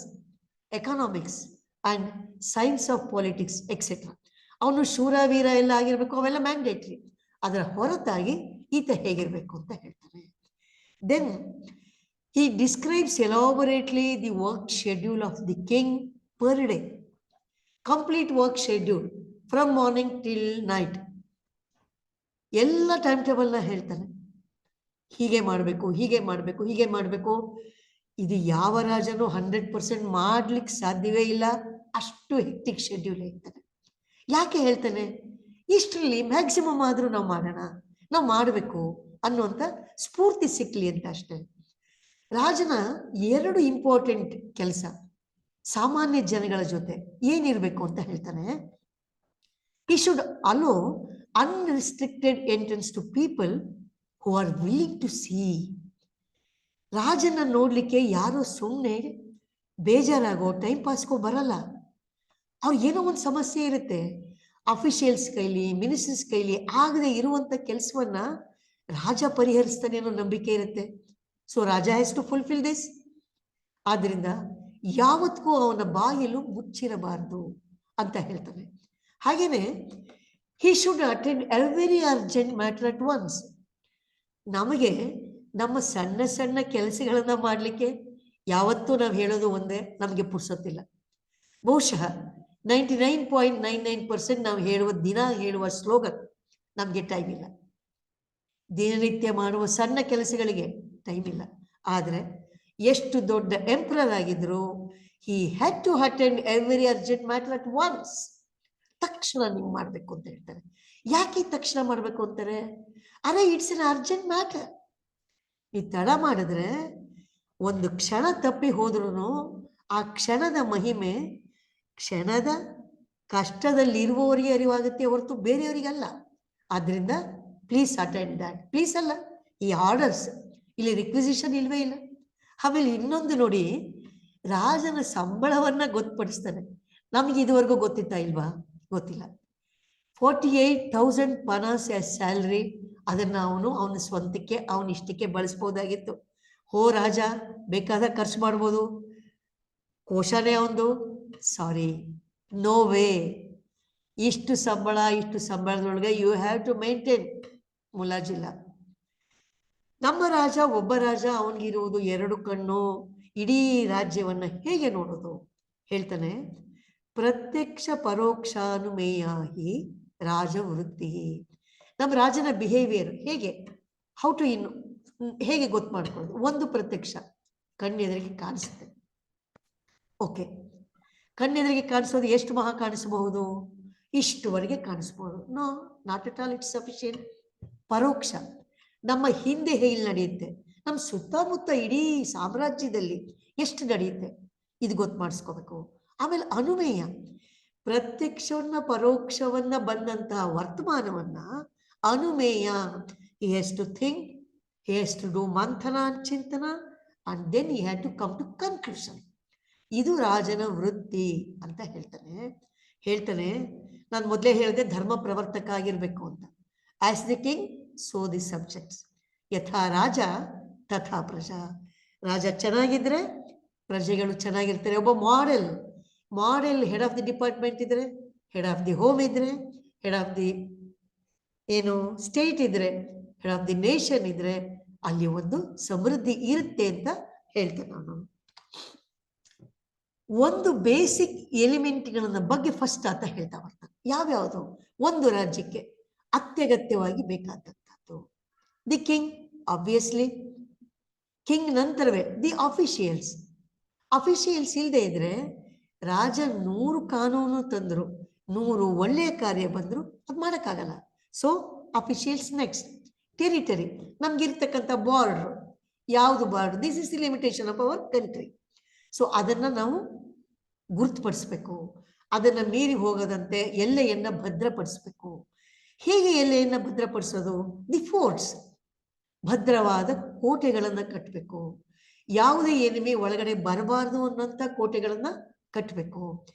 economics and science of politics etcetera. ಅವನು ಶೂರವೀರ ಎಲ್ಲ ಆಗಿರ್ಬೇಕು, ಅವೆಲ್ಲ mandatory. ಅದರ ಹೊರತಾಗಿ ಈತ ಹೇಗಿರ್ಬೇಕು ಅಂತ ಹೇಳ್ತಾನೆ. Then he describes elaborately the work schedule of the king per day, complete work schedule from morning till night. ಎಲ್ಲ ಟೈಮ್ ಟೇಬಲ್ನ ಹೇಳ್ತಾನೆ. ಹೀಗೆ ಮಾಡಬೇಕು, ಹೀಗೆ ಮಾಡಬೇಕು, ಹೀಗೆ ಮಾಡಬೇಕು. ಇದು ಯಾವ ರಾಜನೂ 100% ಮಾಡ್ಲಿಕ್ಕೆ ಸಾಧ್ಯವೇ ಇಲ್ಲ. ಅಷ್ಟು ಹೆಕ್ಟಿಕ್ ಶೆಡ್ಯೂಲ್ ಹೇಳ್ತಾನೆ. ಯಾಕೆ ಹೇಳ್ತಾನೆ? ಇಷ್ಟರಲ್ಲಿ ಮ್ಯಾಕ್ಸಿಮಮ್ ಆದ್ರೂ ನಾವು ಮಾಡೋಣ, ನಾವು ಮಾಡಬೇಕು ಅನ್ನುವಂಥ ಸ್ಫೂರ್ತಿ ಸಿಕ್ಲಿ ಅಂತ ಅಷ್ಟೇ. ರಾಜನ 2 ಇಂಪಾರ್ಟೆಂಟ್ ಕೆಲಸ ಸಾಮಾನ್ಯ ಜನಗಳ ಜೊತೆ ಏನಿರ್ಬೇಕು ಅಂತ ಹೇಳ್ತಾನೆ. he should allow unrestricted entrance to people who are willing to see. ರಾಜನ ನೋಡ್ಲಿಕ್ಕೆ ಯಾರೋ ಸುಮ್ಮನೆ ಬೇಜಾರಾಗೋ ಟೈಮ್ ಪಾಸ್ಗೋ ಬರಲ್ಲ. ಅವ್ರಿಗೆ ಏನೋ ಒಂದು ಸಮಸ್ಯೆ ಇರುತ್ತೆ, ಅಫಿಷಿಯಲ್ಸ್ ಕೈಲಿ ಮಿನಿಸ್ಟರ್ಸ್ ಕೈಲಿ ಆಗದೆ ಇರುವಂತ ಕೆಲಸವನ್ನ ರಾಜ ಪರಿಹರಿಸ್ತಾನೆ ಅನ್ನೋ ನಂಬಿಕೆ ಇರುತ್ತೆ. ಸೊ ರಾಜ ಹ್ಯಾಸ್ ಟು ಫುಲ್ಫಿಲ್ ದಿಸ್. ಆದ್ರಿಂದ ಯಾವತ್ತಿಗೂ ಅವನ ಬಾಯಲು ಮುಚ್ಚಿರಬಾರ್ದು ಅಂತ ಹೇಳ್ತಾನೆ. ಹಾಗೇನೆ he should attend every urgent matter at once. ನಮಗೆ ನಮ್ಮ ಸಣ್ಣ ಸಣ್ಣ ಕೆಲಸಗಳನ್ನ ಮಾಡಲಿಕ್ಕೆ ಯಾವತ್ತೂ ನಾವು ಹೇಳೋದು ಒಂದೇ, ನಮಗೆ ಪುರ್ಸೊತ್ತಿಲ್ಲ. ಬಹುಶಃ 99.99% ನಾವು ದಿನ ಹೇಳುವ ಸ್ಲೋಗನ್ ನಮಗೆ ಟೈಮ್ ಇಲ್ಲ. ದಿನನಿತ್ಯ ಮಾಡುವ ಸಣ್ಣ ಕೆಲಸಗಳಿಗೆ ಟೈಮ್ ಇಲ್ಲ. ಆದರೆ ಎಷ್ಟು ದೊಡ್ಡ ಎಂಪರರ್ ಆಗಿದ್ರು he had to attend every urgent matter at once. ತಕ್ಷಣ ನೀವು ಮಾಡಬೇಕು ಅಂತ ಹೇಳ್ತಾರೆ. ಯಾಕೆ ತಕ್ಷಣ ಮಾಡಬೇಕು ಅಂತಾರೆ? ಅರೆ ಇಟ್ಸ್ ಎನ್ ಅರ್ಜೆಂಟ್ ಮ್ಯಾಟರ್. ಈ ತಡ ಮಾಡಿದ್ರೆ ಒಂದು ಕ್ಷಣ ತಪ್ಪಿ ಹೋದ್ರೂ ಆ ಕ್ಷಣದ ಮಹಿಮೆ ಕ್ಷಣದ ಕಷ್ಟದಲ್ಲಿರುವವರಿಗೆ ಅರಿವಾಗುತ್ತೆ ಹೊರತು ಬೇರೆಯವರಿಗಲ್ಲ. ಆದ್ರಿಂದ ಪ್ಲೀಸ್ ಅಟೆಂಡ್ ದ್ಯಾಟ್. ಪ್ಲೀಸ್ ಅಲ್ಲ, ಈ ಆರ್ಡರ್ಸ್, ಇಲ್ಲಿ ರಿಕ್ವಿಸಿಷನ್ ಇಲ್ವೇ ಇಲ್ಲ. ಆಮೇಲೆ ಇನ್ನೊಂದು ನೋಡಿ, ರಾಜನ ಸಂಬಳವನ್ನ ಗೊತ್ತುಪಡಿಸ್ತಾನೆ. ನಮ್ಗೆ ಇದುವರೆಗೂ ಗೊತ್ತಿತ್ತಾ ಇಲ್ವಾ? ಗೊತ್ತಿಲ್ಲ. 48,000 ಪನಾಸ್ ಸ್ಯಾಲ್ರಿ. ಅದನ್ನ ಅವನ ಸ್ವಂತಕ್ಕೆ ಇಷ್ಟಕ್ಕೆ ಬಳಸ್ಬೋದಾಗಿತ್ತು. ರಾಜ ಬೇಕಾದ ಖರ್ಚು ಮಾಡ್ಬೋದು, ಕೋಶನೇ ಅವನದು. ಸಾರಿ, ನೋ ವೇ. ಇಷ್ಟು ಸಂಬಳದೊಳಗೆ ಯು ಹ್ಯಾವ್ ಟು ಮೇಂಟೈನ್. ಮುಲಾಜಿಲ್ಲ. ನಮ್ಮ ರಾಜ, ಒಬ್ಬ ರಾಜ, ಅವನಿಗಿರುವುದು 2 ಕಣ್ಣು. ಇಡೀ ರಾಜ್ಯವನ್ನ ಹೇಗೆ ನೋಡೋದು ಹೇಳ್ತಾನೆ. ಪ್ರತ್ಯಕ್ಷ ಪರೋಕ್ಷಾನುಮೇಯಾಹಿ ರಾಜವೃತ್ತಿ. ನಮ್ಮ ರಾಜನ ಬಿಹೇವಿಯರ್ ಹೇಗೆ, ಹೌ ಟು ಹೇಗೆ ಗೊತ್ತು ಮಾಡ್ಕೊಳ್ಳೋದು. ಒಂದು ಪ್ರತ್ಯಕ್ಷ, ಕಣ್ಣೆದುರಿಗೆ ಕಾಣಿಸುತ್ತೆ. ಓಕೆ, ಕಣ್ಣೆದುರಿಗೆ ಕಾಣಿಸೋದು ಎಷ್ಟು ಮಹಾ ಕಾಣಿಸಬಹುದು? ಇಷ್ಟುವರೆಗೆ ಕಾಣಿಸ್ಬೋದು. No, not at all it's sufficient. ಪರೋಕ್ಷ, ನಮ್ಮ ಹಿಂದೆ ಹೇಗೆ ನಡೆಯುತ್ತೆ, ನಮ್ಮ ಸುತ್ತಮುತ್ತ ಇಡೀ ಸಾಮ್ರಾಜ್ಯದಲ್ಲಿ ಎಷ್ಟು ನಡೆಯುತ್ತೆ, ಇದು ಗೊತ್ತು ಮಾಡಿಸ್ಕೋಬೇಕು. ಆಮೇಲೆ ಅನುಮೇಯ, ಪ್ರತ್ಯಕ್ಷವನ್ನ ಪರೋಕ್ಷವನ್ನ ಬಂದಂತಹ ವರ್ತಮಾನವನ್ನ ಅನುಮೇಯ. He has to think, he has to do ಮಂಥನ ಚಿಂತನ, and then he had to come to conclusion. ಇದು ರಾಜನ ವೃತ್ತಿ ಅಂತ ಹೇಳ್ತಾನೆ. ನಾನು ಮೊದಲೇ ಹೇಳಿದೆ ಧರ್ಮ ಪ್ರವರ್ತಕ ಆಗಿರ್ಬೇಕು ಅಂತ. As the king so the subjects, ಯಥಾ ರಾಜ ತಥಾ ಪ್ರಜಾ. ರಾಜ ಚೆನ್ನಾಗಿದ್ರೆ ಪ್ರಜೆಗಳು ಚೆನ್ನಾಗಿರ್ತಾರೆ. ಒಬ್ಬ model head of the department ಇದ್ರೆ, ಹೆಡ್ ಆಫ್ ದಿ ಹೋಮ್ ಇದ್ರೆ, ಹೆಡ್ ಆಫ್ ದಿ ಸ್ಟೇಟ್ ಇದ್ರೆ, ಹೆಡ್ ಆಫ್ ದಿ ನೇಷನ್ ಇದ್ರೆ, ಅಲ್ಲಿ ಒಂದು ಸಮೃದ್ಧಿ ಇರುತ್ತೆ ಅಂತ ಹೇಳ್ತೇನೆ ನಾನು. ಒಂದು ಬೇಸಿಕ್ ಎಲಿಮೆಂಟ್ಗಳನ್ನ ಬಗ್ಗೆ ಫಸ್ಟ್ ಆತ ಹೇಳ್ತಾ ಬರ್ತಾನೆ. ಯಾವ್ಯಾವುದು ಒಂದು ರಾಜ್ಯಕ್ಕೆ ಅತ್ಯಗತ್ಯವಾಗಿ ಬೇಕಾದಂಥದ್ದು. ದಿ ಕಿಂಗ್, ಆಬ್ವಿಯಸ್ಲಿ ಕಿಂಗ್ ನಂತರವೇ ದಿ ಅಫಿಷಿಯಲ್ಸ್. ಅಫಿಷಿಯಲ್ಸ್ ಇಲ್ಲದೆ ಇದ್ರೆ ರಾಜ 100 ಕಾನೂನು ತಂದ್ರು, 100 ಒಳ್ಳೆಯ ಕಾರ್ಯ ಬಂದ್ರು ಅದು ಮಾಡೋಕ್ಕಾಗಲ್ಲ. So officials. ನೆಕ್ಸ್ಟ್ ಟೆರಿಟರಿ, ನಮ್ಗಿರ್ತಕ್ಕಂಥ ಬಾರ್ಡರ್. ಯಾವುದು border? This is the limitation of our country. So ಅದನ್ನ ನಾವು ಗುರುತುಪಡಿಸ್ಬೇಕು. ಅದನ್ನ ಮೀರಿ ಹೋಗದಂತೆ ಎಲ್ಲೆಯನ್ನ ಭದ್ರಪಡಿಸ್ಬೇಕು. ಹೇಗೆ ಎಲ್ಲೆಯನ್ನ ಭದ್ರಪಡಿಸೋದು? ದಿ ಫೋರ್ಟ್ಸ್, ಭದ್ರವಾದ ಕೋಟೆಗಳನ್ನ ಕಟ್ಟಬೇಕು. ಯಾವುದೇ ಎನಿಮಿ ಒಳಗಡೆ ಬರಬಾರ್ದು ಅನ್ನೋಂಥ ಕೋಟೆಗಳನ್ನ ಕಟ್ಟಬೇಕು.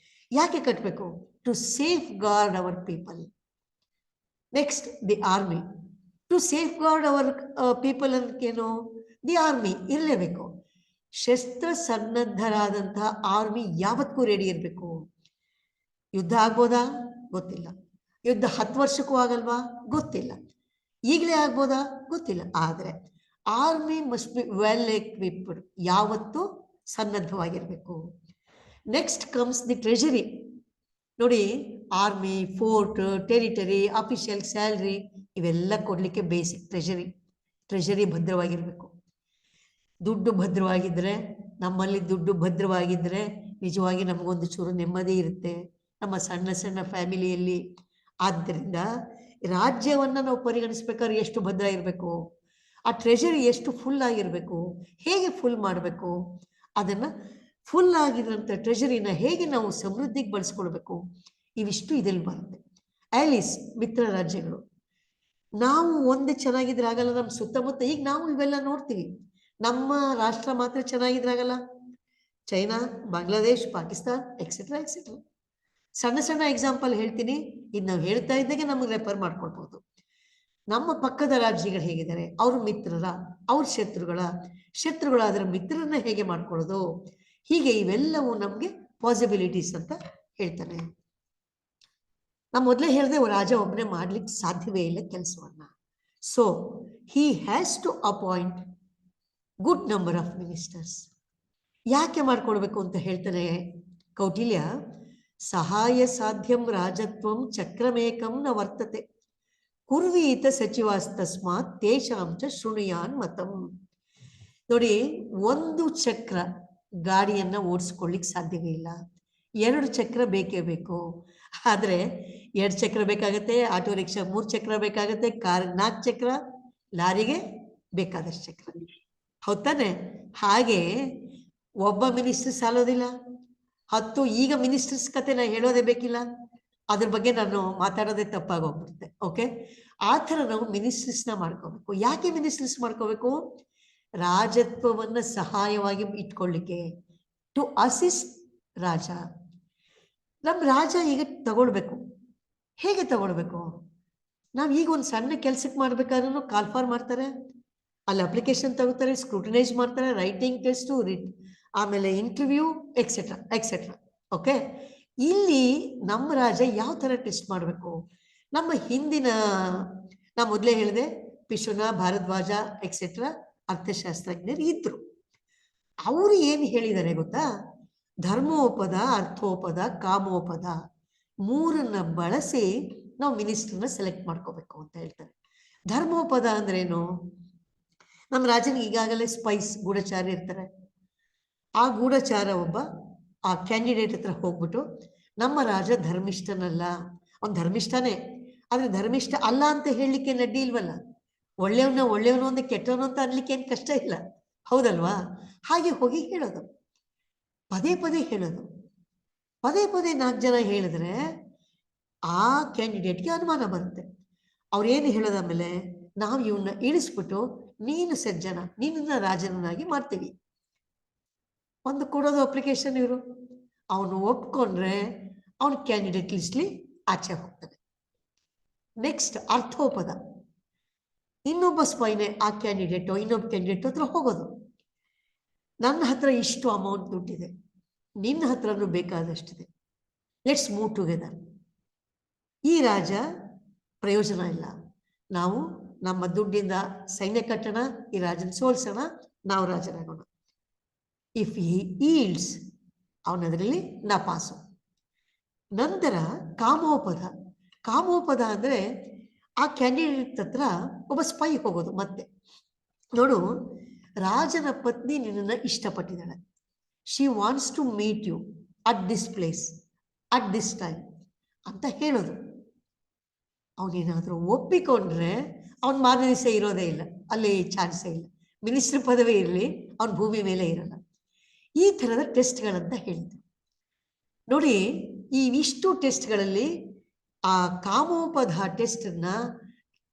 ಯಾಕೆ ಕಟ್ಟಬೇಕು? To safeguard our people. Next the army. To safeguard our people ಅನ್ನೋಕ್ಕೇನು? ದಿ ಆರ್ಮಿ ಇರಲೇಬೇಕು. ಶಸ್ತ್ರ ಸನ್ನದ್ಧರಾದಂತಹ ಆರ್ಮಿ ಯಾವತ್ತೂ ರೆಡಿ ಇರಬೇಕು. ಯುದ್ಧ ಆಗ್ಬೋದಾ? ಗೊತ್ತಿಲ್ಲ. ಯುದ್ಧ 10 ವರ್ಷಕ್ಕೂ ಆಗಲ್ವಾ? ಗೊತ್ತಿಲ್ಲ. ಈಗಲೇ ಆಗ್ಬೋದಾ? ಗೊತ್ತಿಲ್ಲ. ಆದರೆ army must be well equipped, ಯಾವತ್ತೂ ಸನ್ನದ್ಧವಾಗಿರಬೇಕು. Next comes the treasury. ನೋಡಿ, army, fort, territory, official salary ಇವೆಲ್ಲ ಕೊಡಲಿಕ್ಕೆ ಬೇಸಿಕ್ ಟ್ರೆಜರಿ ಭದ್ರವಾಗಿರಬೇಕು. ದುಡ್ಡು ಭದ್ರವಾಗಿದ್ದರೆ, ನಮ್ಮಲ್ಲಿ ದುಡ್ಡು ಭದ್ರವಾಗಿದ್ದರೆ ನಿಜವಾಗಿ ನಮಗೊಂದು ಚೂರು ನೆಮ್ಮದಿ ಇರುತ್ತೆ ನಮ್ಮ ಸಣ್ಣ ಸಣ್ಣ ಫ್ಯಾಮಿಲಿಯಲ್ಲಿ. ಆದ್ದರಿಂದ ರಾಜ್ಯವನ್ನು ನಾವು ಪರಿಗಣಿಸ್ಬೇಕಾದ್ರೆ ಎಷ್ಟು ಭದ್ರ ಇರಬೇಕು, ಆ ಟ್ರೆಜರಿ ಎಷ್ಟು ಫುಲ್ ಆಗಿರಬೇಕು, ಹೇಗೆ ಫುಲ್ ಮಾಡಬೇಕು, ಅದನ್ನು ಫುಲ್ ಆಗಿರೋಂಥ ಟ್ರೆಜರಿನ ಹೇಗೆ ನಾವು ಸಮೃದ್ಧಿಗೆ ಬಳಸ್ಕೊಳ್ಬೇಕು, ಇವಿಷ್ಟು ಇದರಲ್ಲಿ ಬರುತ್ತೆ. ಆಲಿಸ್, ಮಿತ್ರ ರಾಜ್ಯಗಳು. ನಾವು ಒಂದೇ ಚೆನ್ನಾಗಿದ್ರೆ ಆಗಲ್ಲ, ನಮ್ಮ ಸುತ್ತಮುತ್ತ ಈಗ ನಾವು ಇವೆಲ್ಲ ನೋಡ್ತೀವಿ. ನಮ್ಮ ರಾಷ್ಟ್ರ ಮಾತ್ರ ಚೆನ್ನಾಗಿದ್ರಾಗಲ್ಲ. China, Bangladesh, Pakistan, etcetera etcetera. ಸಣ್ಣ ಸಣ್ಣ ಎಕ್ಸಾಂಪಲ್ ಹೇಳ್ತೀನಿ. ಇದು ನಾವು ಹೇಳ್ತಾ ಇದ್ದಾಗೆ ನಮಗೆ ರೆಫರ್ ಮಾಡ್ಕೊಳ್ಬಹುದು. ನಮ್ಮ ಪಕ್ಕದ ರಾಜ್ಯಗಳು ಹೇಗಿದ್ದಾರೆ, ಅವ್ರ ಮಿತ್ರರ, ಅವ್ರ ಶತ್ರುಗಳಾದ್ರ ಮಿತ್ರರನ್ನ ಹೇಗೆ ಮಾಡ್ಕೊಳ್ಳೋದು, ಹೀಗೆ ಇವೆಲ್ಲವೂ ನಮಗೆ ಪಾಸಿಬಿಲಿಟೀಸ್ ಅಂತ ಹೇಳ್ತಾನೆ. ನಾ ಮೊದಲೇ ಹೇಳಿದೆ, ರಾಜ ಒಬ್ಬನೇ ಮಾಡ್ಲಿಕ್ಕೆ ಸಾಧ್ಯವೇ ಇಲ್ಲ ಕೆಲಸವನ್ನ. So he has to appoint good number of ministers. ಯಾಕೆ ಮಾಡ್ಕೊಳ್ಬೇಕು ಅಂತ ಹೇಳ್ತಾನೆ ಕೌಟಿಲ್ಯ. ಸಹಾಯ ಸಾಧ್ಯಂ ರಾಜತ್ವಂ ಚಕ್ರಮೇಕಂ ನ ವರ್ತತೆ ಕುರ್ವೀತ ಸಚಿವಾಸ್ತಸ್ಮಾತ್ ತೇಷಾಂಚ ಶೃಣುಯಾನ್ ಮತಂ. ನೋಡಿ, ಒಂದು ಚಕ್ರ ಗಾಡಿಯನ್ನ ಓಡಿಸ್ಕೊಳ್ಳಿಕ್ ಸಾಧ್ಯವೇ ಇಲ್ಲ. 2 ಚಕ್ರ ಬೇಕೇ ಬೇಕು. ಆದರೆ 2 ಚಕ್ರ ಬೇಕಾಗತ್ತೆ, ಆಟೋ ರಿಕ್ಷಾ 3 ಚಕ್ರ ಬೇಕಾಗತ್ತೆ, ಕಾರ್ 4 ಚಕ್ರ, ಲಾರಿಗೆ ಬೇಕಾದಷ್ಟು ಚಕ್ರ. ಹೌದಾನೆ? ಹಾಗೆ ಒಬ್ಬ ಮಿನಿಸ್ಟರ್ ಸಾಲೋದಿಲ್ಲ, 10 ಈಗ ಮಿನಿಸ್ಟರ್ಸ್ ಕತೆ ನಾ ಹೇಳೋದೇ ಬೇಕಿಲ್ಲ. ಅದ್ರ ಬಗ್ಗೆ ನಾನು ಮಾತಾಡೋದೇ ತಪ್ಪಾಗೋಗ್ಬಿಡುತ್ತೆ. ಓಕೆ, ಆ ಥರ ನಾವು ಮಿನಿಸ್ಟರ್ಸ್ನ ಮಾಡ್ಕೋಬೇಕು. ಯಾಕೆ ಮಿನಿಸ್ಟರ್ಸ್ ಮಾಡ್ಕೋಬೇಕು? ರಾಜತ್ವವನ್ನು ಸಹಾಯವಾಗಿ ಇಟ್ಕೊಳ್ಳಿಕ್ಕೆ, ಟು ಅಸಿಸ್ಟ್ ರಾಜ. ನಮ್ಮ ರಾಜ ಈಗ ತಗೊಳ್ಬೇಕು. ಹೇಗೆ ತಗೊಳ್ಬೇಕು? ನಾವು ಈಗ ಒಂದು ಸಣ್ಣ ಕೆಲ್ಸಕ್ಕೆ ಮಾಡ್ಬೇಕಾದ್ರೂ ಕಾಲ್ಫಾರ್ ಮಾಡ್ತಾರೆ, ಅಲ್ಲಿ ಅಪ್ಲಿಕೇಶನ್ ತಗೋತಾರೆ, ಸ್ಕ್ರೂಟಿನೈಸ್ ಮಾಡ್ತಾರೆ, ರೈಟಿಂಗ್ ಟೆಸ್ಟು, ಆಮೇಲೆ ಇಂಟರ್ವ್ಯೂ, ಎಕ್ಸೆಟ್ರಾ ಎಕ್ಸೆಟ್ರಾ. ಓಕೆ, ಇಲ್ಲಿ ನಮ್ಮ ರಾಜ ಯಾವ ಥರ ಟೆಸ್ಟ್ ಮಾಡಬೇಕು? ನಮ್ಮ ಹಿಂದಿನ, ನಾ ಮೊದಲೇ ಹೇಳಿದೆ, ಪಿಶುನ, ಭಾರದ್ವಾಜ ಎಕ್ಸೆಟ್ರಾ ಅರ್ಥಶಾಸ್ತ್ರಜ್ಞರು ಇದ್ರು. ಅವರು ಏನು ಹೇಳಿದ್ದಾರೆ ಗೊತ್ತಾ? ಧರ್ಮೋಪದ, ಅರ್ಥೋಪದ, ಕಾಮೋಪದ 3 ಬಳಸಿ ನಾವು ಮಿನಿಸ್ಟರ್ನ ಸೆಲೆಕ್ಟ್ ಮಾಡ್ಕೋಬೇಕು ಅಂತ ಹೇಳ್ತಾರೆ. ಧರ್ಮೋಪದ ಅಂದ್ರೇನು? ನಮ್ಮ ರಾಜನಿಗೆ ಈಗಾಗಲೇ ಸ್ಪೈಸ್ ಗೂಢಚಾರ ಇರ್ತಾರೆ. ಆ ಗೂಢಚಾರ ಒಬ್ಬ ಆ ಕ್ಯಾಂಡಿಡೇಟ್ ಹತ್ರ ಹೋಗ್ಬಿಟ್ಟು, ನಮ್ಮ ರಾಜ ಧರ್ಮಿಷ್ಠನಲ್ಲ, ಅವ್ನು ಧರ್ಮಿಷ್ಠನೇ, ಆದ್ರೆ ಧರ್ಮಿಷ್ಠ ಅಲ್ಲ ಅಂತ ಹೇಳಲಿಕ್ಕೆ ನಡ್ಡಿ ಇಲ್ವಲ್ಲ. ಒಳ್ಳೆಯವನು ಅಂದ್ರೆ ಕೆಟ್ಟವನು ಅಂತ ಅನ್ಲಿಕ್ಕೆ ಏನು ಕಷ್ಟ ಇಲ್ಲ, ಹೌದಲ್ವಾ? ಹಾಗೆ ಹೋಗಿ ಹೇಳೋದು, ಪದೇ ಪದೇ ಹೇಳೋದು. ಪದೇ 4 ಜನ ಹೇಳಿದ್ರೆ ಆ ಕ್ಯಾಂಡಿಡೇಟ್ಗೆ ಅನುಮಾನ ಬರುತ್ತೆ. ಅವ್ರೇನು ಹೇಳೋದಾದ್ಮೇಲೆ, ನಾವು ಇವನ್ನ ಇಳಿಸ್ಬಿಟ್ಟು ನೀನು ಸಜ್ಜನ, ನೀನನ್ನ ರಾಜನನ್ನಾಗಿ ಮಾಡ್ತೀವಿ. ಒಂದು ಕೊಡೋದು ಅಪ್ಲಿಕೇಶನ್ ಇವರು, ಅವನು ಒಪ್ಕೊಂಡ್ರೆ ಅವನು ಕ್ಯಾಂಡಿಡೇಟ್ ಲಿಸ್ಟ್ಲಿ ಆಚೆ ಹೋಗ್ತಾನೆ. ನೆಕ್ಸ್ಟ್ ಅರ್ಥೋಪದ, ಇನ್ನೊಬ್ಬ ಸ್ಪೈನೆ ಆ ಕ್ಯಾಂಡಿಡೇಟು ಇನ್ನೊಬ್ಬ ಕ್ಯಾಂಡಿಡೇಟ್ ಹತ್ರ ಹೋಗೋದು, ನನ್ನ ಹತ್ರ ಇಷ್ಟು ಅಮೌಂಟ್ ದುಡ್ಡಿದೆ, ನಿನ್ನ ಹತ್ರನೂ ಬೇಕಾದಷ್ಟಿದೆ, ಲೆಟ್ಸ್ ಮೂವ್ ಟುಗೆದರ್. ಈ ರಾಜ ಪ್ರಯೋಜನ ಇಲ್ಲ, ನಾವು ನಮ್ಮ ದುಡ್ಡಿಂದ ಸೈನ್ಯ ಕಟ್ಟೋಣ, ಈ ರಾಜನ ಸೋಲ್ಸೋಣ, ನಾವು ರಾಜರಾಗೋಣ. If he yields, ಅವನದರಲ್ಲಿ ನಪಾಸು. ನಂತರ ಕಾಮೋಪದ. ಕಾಮೋಪದ ಅಂದರೆ ಆ ಕ್ಯಾಂಡಿಡೇಟ್ ಹತ್ರ ಒಬ್ಬ ಸ್ಪೈ ಹೋಗೋದು. ಮತ್ತೆ ನೋಡು, ರಾಜನ ಪತ್ನಿ ನಿನ್ನನ್ನು ಇಷ್ಟಪಟ್ಟಿದ್ದಾಳೆ, she wants to meet you at this place at this time ಅಂತ ಹೇಳೋದು. ಅವನೇನಾದರೂ ಒಪ್ಪಿಕೊಂಡ್ರೆ ಅವನು ಮಾರನೇ ದಿವಸ ಇರೋದೇ ಇಲ್ಲ, ಅಲ್ಲಿ ಚಾನ್ಸೇ ಇಲ್ಲ, ಮಿನಿಸ್ಟ್ರಿ ಪದವಿ ಇರಲಿ, ಅವನ ಭೂಮಿ ಮೇಲೆ ಇರಲ್ಲ. ಈ ಥರದ ಟೆಸ್ಟ್ಗಳಂತ ಹೇಳಿದ್ರು. ನೋಡಿ, ಈ ಇಷ್ಟು ಟೆಸ್ಟ್ಗಳಲ್ಲಿ ಆ ಕಾಮೋಪದ ಟೆಸ್ಟನ್ನು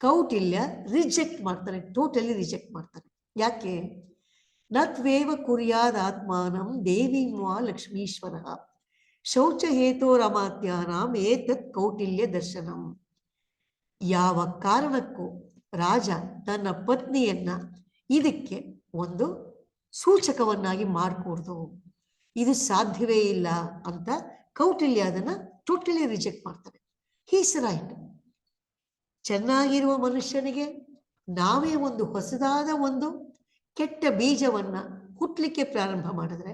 ಕೌಟಿಲ್ಯ ರಿಜೆಕ್ಟ್ ಮಾಡ್ತಾನೆ, ಟೋಟಲಿ ರಿಜೆಕ್ಟ್ ಮಾಡ್ತಾನೆ. ಯಾಕೆ? ನತ್ವೇವ ಕುರ್ಯಾದ ಆತ್ಮಾನಂ ದೇವೀಂ ವಾ ಲಕ್ಷ್ಮೀಶ್ವರ ಶೌಚ ಹೇತೋರಮಾತ್ಯಾನಾಂ ಏತತ್ ಕೌಟಿಲ್ಯ ದರ್ಶನಂ. ಯಾವ ಕಾರಣಕ್ಕೂ ರಾಜ ತನ್ನ ಪತ್ನಿಯನ್ನ ಇದಕ್ಕೆ ಒಂದು ಸೂಚಕವನ್ನಾಗಿ ಮಾಡಕೂಡ್ದು, ಇದು ಸಾಧ್ಯವೇ ಇಲ್ಲ ಅಂತ ಕೌಟಿಲ್ಯ ಅದನ್ನ ಟೋಟಲಿ ರಿಜೆಕ್ಟ್ ಮಾಡ್ತಾರೆ. He's right. ಚೆನ್ನಾಗಿರುವ ಮನುಷ್ಯನಿಗೆ ನಾವೇ ಒಂದು ಹೊಸದಾದ ಒಂದು ಕೆಟ್ಟ ಬೀಜವನ್ನ ಹುಟ್ಟಲಿಕ್ಕೆ ಪ್ರಾರಂಭ ಮಾಡಿದ್ರೆ,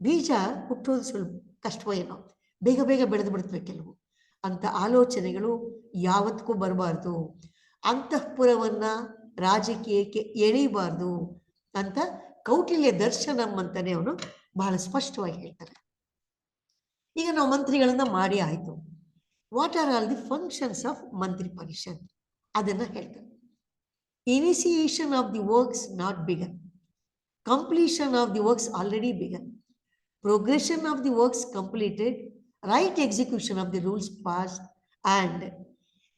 ಬೀಜ ಹುಟ್ಟೋದು ಸ್ವಲ್ಪ ಕಷ್ಟವೋ ಏನೋ, ಬೇಗ ಬೇಗ ಬೆಳೆದು ಬಿಡ್ತವೆ ಕೆಲವು. ಅಂತ ಆಲೋಚನೆಗಳು ಯಾವತ್ತಿಗೂ ಬರಬಾರ್ದು, ಅಂತಃಪುರವನ್ನ ರಾಜಕೀಯಕ್ಕೆ ಎಳಿಬಾರ್ದು ಅಂತ ಕೌಟಿಲ್ಯ ದರ್ಶನಂ ಅಂತಾನೆ ಅವನು ಬಹಳ ಸ್ಪಷ್ಟವಾಗಿ ಹೇಳ್ತಾರೆ. ಈಗ ನಾವು ಮಂತ್ರಿಗಳನ್ನ ಮಾಡಿ ಆಯ್ತು, what are all the functions of ಮಂತ್ರಿ ಪರಿಷತ್ ಅದನ್ನ ಹೇಳ್ತಾರೆ. Initiation of the works not begun, completion of the works already begun, progression of the works completed, right execution of the rules passed, and